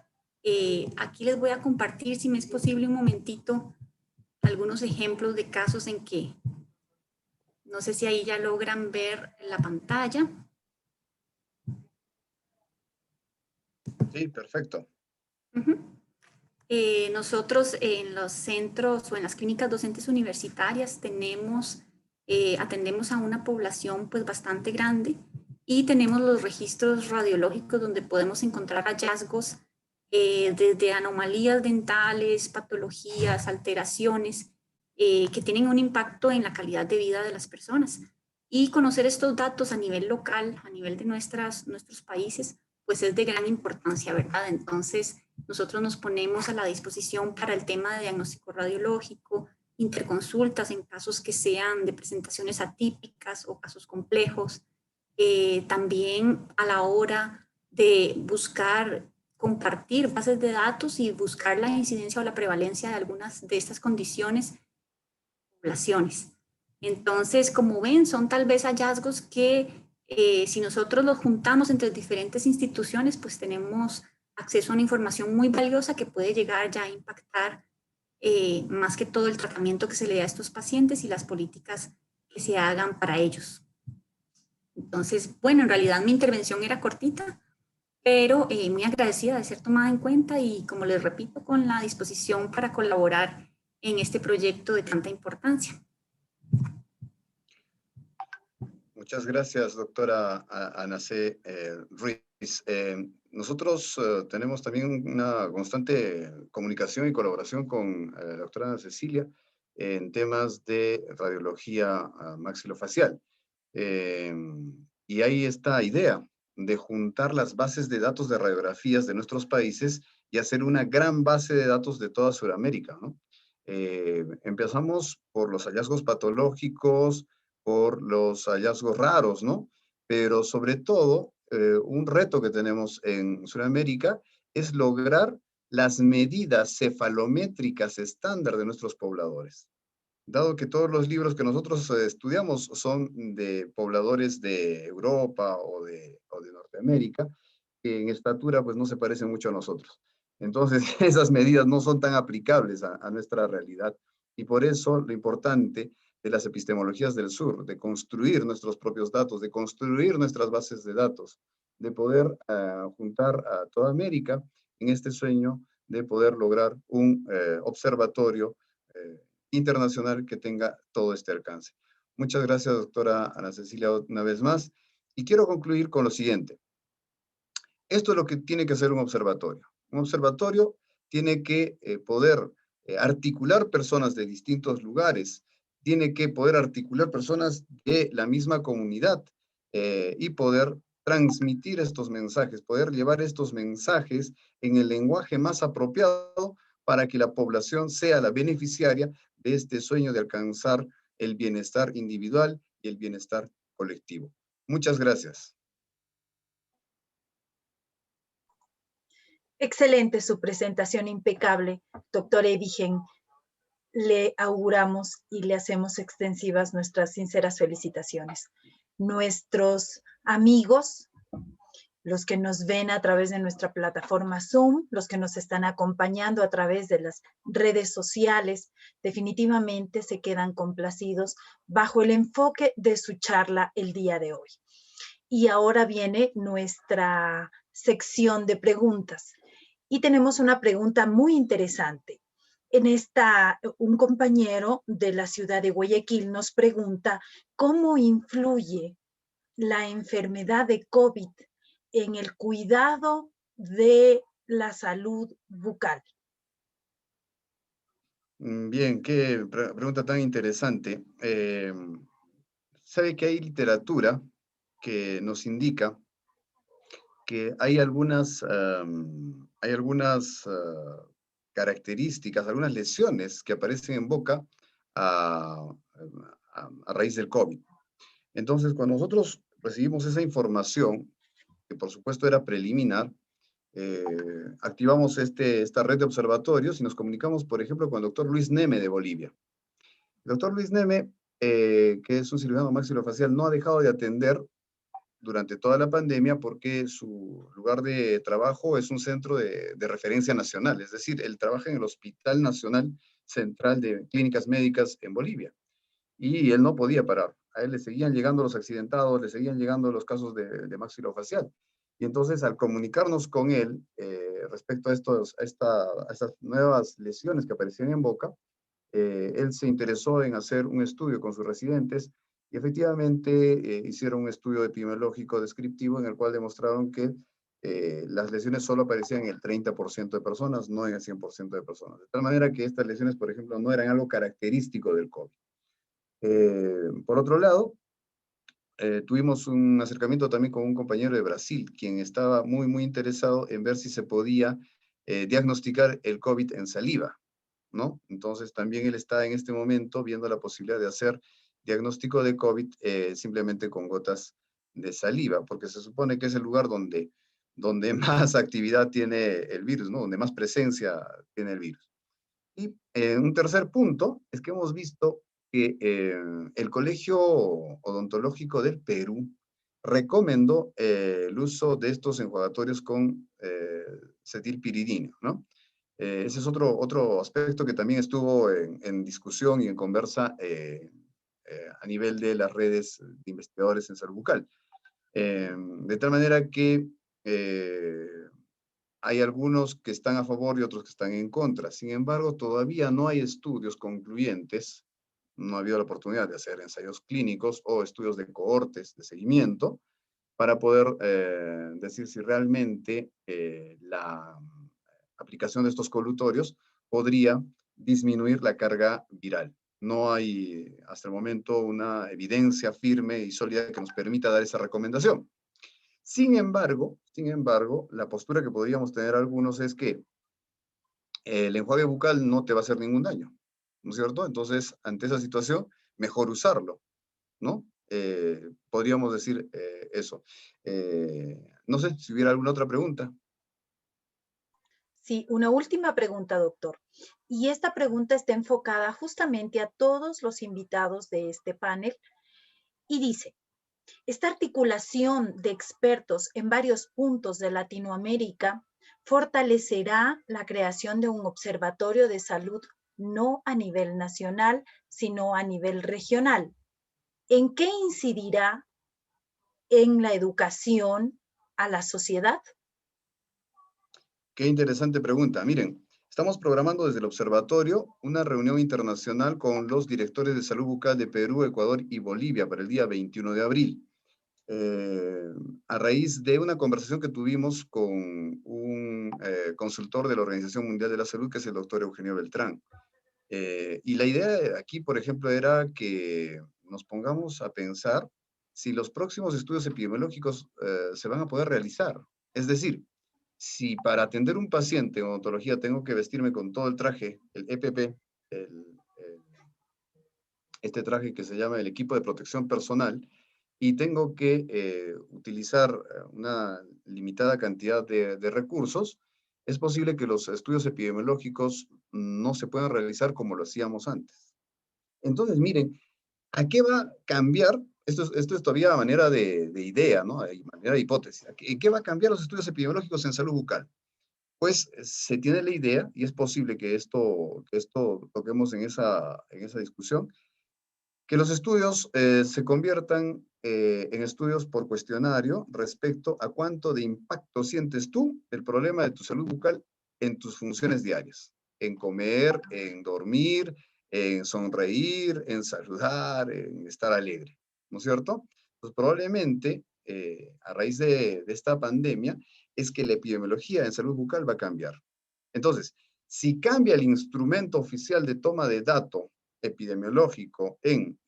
G: Aquí les voy a compartir, si me es posible, un momentito, algunos ejemplos de casos en que, no sé si ahí ya logran ver la pantalla.
C: Sí, perfecto.
G: Nosotros en los centros o en las clínicas docentes universitarias atendemos a una población pues bastante grande y tenemos los registros radiológicos donde podemos encontrar hallazgos desde anomalías dentales, patologías, alteraciones que tienen un impacto en la calidad de vida de las personas. Y conocer estos datos a nivel local, a nivel de nuestros países, pues es de gran importancia, ¿verdad? Entonces, nosotros nos ponemos a la disposición para el tema de diagnóstico radiológico, interconsultas en casos que sean de presentaciones atípicas o casos complejos. También a la hora de buscar, compartir bases de datos y buscar la incidencia o la prevalencia de algunas de estas condiciones en poblaciones. Entonces, como ven, son tal vez hallazgos que si nosotros los juntamos entre diferentes instituciones, pues tenemos acceso a una información muy valiosa que puede llegar ya a impactar más que todo el tratamiento que se le da a estos pacientes y las políticas que se hagan para ellos. Entonces, bueno, en realidad mi intervención era cortita, pero muy agradecida de ser tomada en cuenta y, como les repito, con la disposición para colaborar en este proyecto de tanta importancia.
C: Muchas gracias, doctora Anacé Ruiz. Nosotros tenemos también una constante comunicación y colaboración con la doctora Ana Cecilia en temas de radiología maxilofacial. Y hay esta idea de juntar las bases de datos de radiografías de nuestros países y hacer una gran base de datos de toda Sudamérica, ¿no? Empezamos por los hallazgos patológicos, por los hallazgos raros, ¿no? Pero sobre todo, un reto que tenemos en Sudamérica es lograr las medidas cefalométricas estándar de nuestros pobladores. Dado que todos los libros que nosotros estudiamos son de pobladores de Europa o de Norteamérica, que en estatura pues no se parecen mucho a nosotros. Entonces, esas medidas no son tan aplicables a nuestra realidad. Y por eso lo importante de las epistemologías del sur, de construir nuestros propios datos, de construir nuestras bases de datos, de poder juntar a toda América en este sueño de poder lograr un observatorio internacional que tenga todo este alcance. Muchas gracias, doctora Ana Cecilia, una vez más. Y quiero concluir con lo siguiente. Esto es lo que tiene que ser un observatorio. Un observatorio tiene que poder articular personas de distintos lugares, tiene que poder articular personas de la misma comunidad y poder transmitir estos mensajes, poder llevar estos mensajes en el lenguaje más apropiado para que la población sea la beneficiaria de este sueño de alcanzar el bienestar individual y el bienestar colectivo. Muchas gracias.
B: Excelente su presentación, impecable, doctor Ebigen. Le auguramos y le hacemos extensivas nuestras sinceras felicitaciones. Nuestros amigos, los que nos ven a través de nuestra plataforma Zoom, los que nos están acompañando a través de las redes sociales, definitivamente se quedan complacidos bajo el enfoque de su charla el día de hoy. Y ahora viene nuestra sección de preguntas. Y tenemos una pregunta muy interesante. Un compañero de la ciudad de Guayaquil nos pregunta cómo influye la enfermedad de COVID en el cuidado de la salud bucal.
C: Bien, qué pregunta tan interesante. Sabe que hay literatura que nos indica que hay algunas características, algunas lesiones que aparecen en boca a raíz del COVID. Entonces, cuando nosotros recibimos esa información, que por supuesto era preliminar, activamos esta red de observatorios y nos comunicamos, por ejemplo, con el doctor Luis Neme de Bolivia. El doctor Luis Neme, que es un cirujano maxilofacial, no ha dejado de atender durante toda la pandemia porque su lugar de trabajo es un centro de referencia nacional, es decir, él trabaja en el Hospital Nacional Central de Clínicas Médicas en Bolivia. Y él no podía parar. A él le seguían llegando los accidentados, le seguían llegando los casos de maxilofacial. Y entonces, al comunicarnos con él respecto a estas nuevas lesiones que aparecían en boca, él se interesó en hacer un estudio con sus residentes y efectivamente hicieron un estudio epidemiológico descriptivo en el cual demostraron que las lesiones solo aparecían en el 30% de personas, no en el 100% de personas. De tal manera que estas lesiones, por ejemplo, no eran algo característico del COVID. Por otro lado, tuvimos un acercamiento también con un compañero de Brasil, quien estaba muy interesado en ver si se podía diagnosticar el COVID en saliva, ¿no? Entonces también él está en este momento viendo la posibilidad de hacer diagnóstico de COVID simplemente con gotas de saliva, porque se supone que es el lugar donde más actividad tiene el virus, ¿no? Donde más presencia tiene el virus. Y un tercer punto es que hemos visto que el Colegio Odontológico del Perú recomendó el uso de estos enjuagatorios con cetilpiridina, ¿no? Ese es otro aspecto que también estuvo en discusión y en conversa a nivel de las redes de investigadores en salud bucal. De tal manera que hay algunos que están a favor y otros que están en contra. Sin embargo, todavía no hay estudios concluyentes, no ha habido la oportunidad de hacer ensayos clínicos o estudios de cohortes de seguimiento para poder decir si realmente la aplicación de estos colutorios podría disminuir la carga viral. No hay hasta el momento una evidencia firme y sólida que nos permita dar esa recomendación. Sin embargo, la postura que podríamos tener algunos es que el enjuague bucal no te va a hacer ningún daño, ¿no es cierto? Entonces, ante esa situación, mejor usarlo, ¿no? Podríamos decir eso. No sé si hubiera alguna otra pregunta.
B: Sí, una última pregunta, doctor. Y esta pregunta está enfocada justamente a todos los invitados de este panel y dice, esta articulación de expertos en varios puntos de Latinoamérica fortalecerá la creación de un observatorio de salud no a nivel nacional, sino a nivel regional. ¿En qué incidirá en la educación a la sociedad?
C: Qué interesante pregunta. Miren, estamos programando desde el observatorio una reunión internacional con los directores de salud bucal de Perú, Ecuador y Bolivia para el día 21 de abril. A raíz de una conversación que tuvimos con un consultor de la Organización Mundial de la Salud, que es el doctor Eugenio Beltrán. Y la idea aquí, por ejemplo, era que nos pongamos a pensar si los próximos estudios epidemiológicos se van a poder realizar. Es decir, si para atender un paciente en odontología tengo que vestirme con todo el traje, el EPP, este traje que se llama el equipo de protección personal, y tengo que utilizar una limitada cantidad de recursos, es posible que los estudios epidemiológicos no se puedan realizar como lo hacíamos antes. Entonces, miren, ¿a qué va a cambiar? Esto es todavía a manera de idea, ¿no? A manera de hipótesis. ¿En qué va a cambiar los estudios epidemiológicos en salud bucal? Pues se tiene la idea, y es posible que esto toquemos en esa discusión, que los estudios se conviertan en estudios por cuestionario respecto a cuánto de impacto sientes tú el problema de tu salud bucal en tus funciones diarias, en comer, en dormir, en sonreír, en saludar, en estar alegre, ¿no es cierto? Pues probablemente a raíz de esta pandemia es que la epidemiología en salud bucal va a cambiar. Entonces, si cambia el instrumento oficial de toma de datos epidemiológico en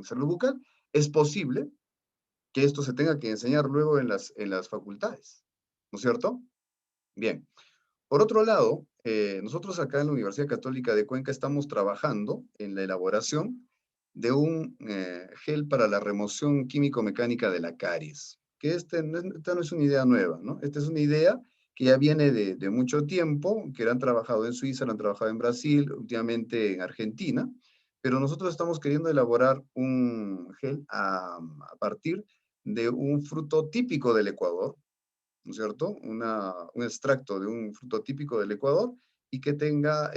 C: salud bucal, es posible que esto se tenga que enseñar luego en las facultades, ¿no es cierto? Bien. Por otro lado, nosotros acá en la Universidad Católica de Cuenca estamos trabajando en la elaboración de un gel para la remoción químico-mecánica de la caries, que esta no es una idea nueva, ¿no? Esta es una idea que ya viene de mucho tiempo, que la han trabajado en Suiza, la han trabajado en Brasil, últimamente en Argentina, pero nosotros estamos queriendo elaborar un gel a partir de un fruto típico del Ecuador, ¿no es cierto? Un extracto de un fruto típico del Ecuador y que tenga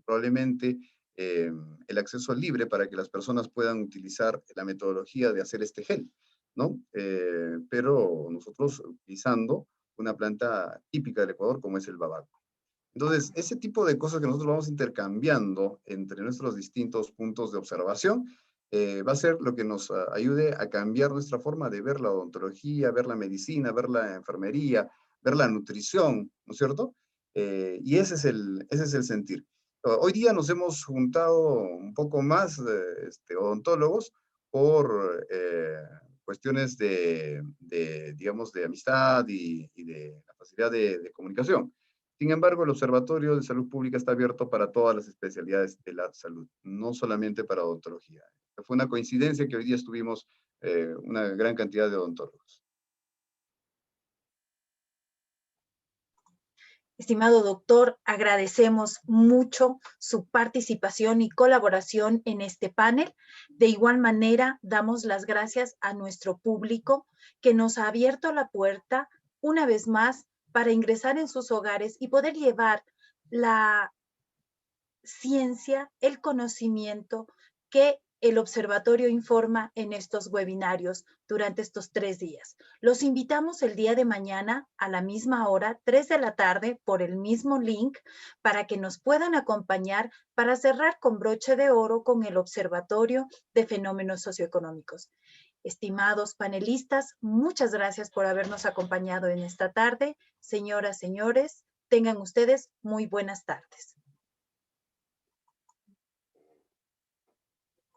C: probablemente el acceso libre para que las personas puedan utilizar la metodología de hacer este gel, ¿no? Pero nosotros utilizando una planta típica del Ecuador como es el babaco. Entonces, ese tipo de cosas que nosotros vamos intercambiando entre nuestros distintos puntos de observación va a ser lo que nos ayude a cambiar nuestra forma de ver la odontología, ver la medicina, ver la enfermería, ver la nutrición, ¿no es cierto? Y ese es el sentir. Hoy día nos hemos juntado un poco más odontólogos por cuestiones digamos, de amistad y de la facilidad de comunicación. Sin embargo, el Observatorio de Salud Pública está abierto para todas las especialidades de la salud, no solamente para odontología. Fue una coincidencia que hoy día estuvimos una gran cantidad de odontólogos.
B: Estimado doctor, agradecemos mucho su participación y colaboración en este panel. De igual manera, damos las gracias a nuestro público que nos ha abierto la puerta una vez más para ingresar en sus hogares y poder llevar la ciencia, el conocimiento que el observatorio informa en estos webinarios durante estos 3 días. Los invitamos el día de mañana a la misma hora, 3 de la tarde, por el mismo link, para que nos puedan acompañar para cerrar con broche de oro con el Observatorio de Fenómenos Socioeconómicos. Estimados panelistas, muchas gracias por habernos acompañado en esta tarde. Señoras, señores, tengan ustedes muy buenas tardes.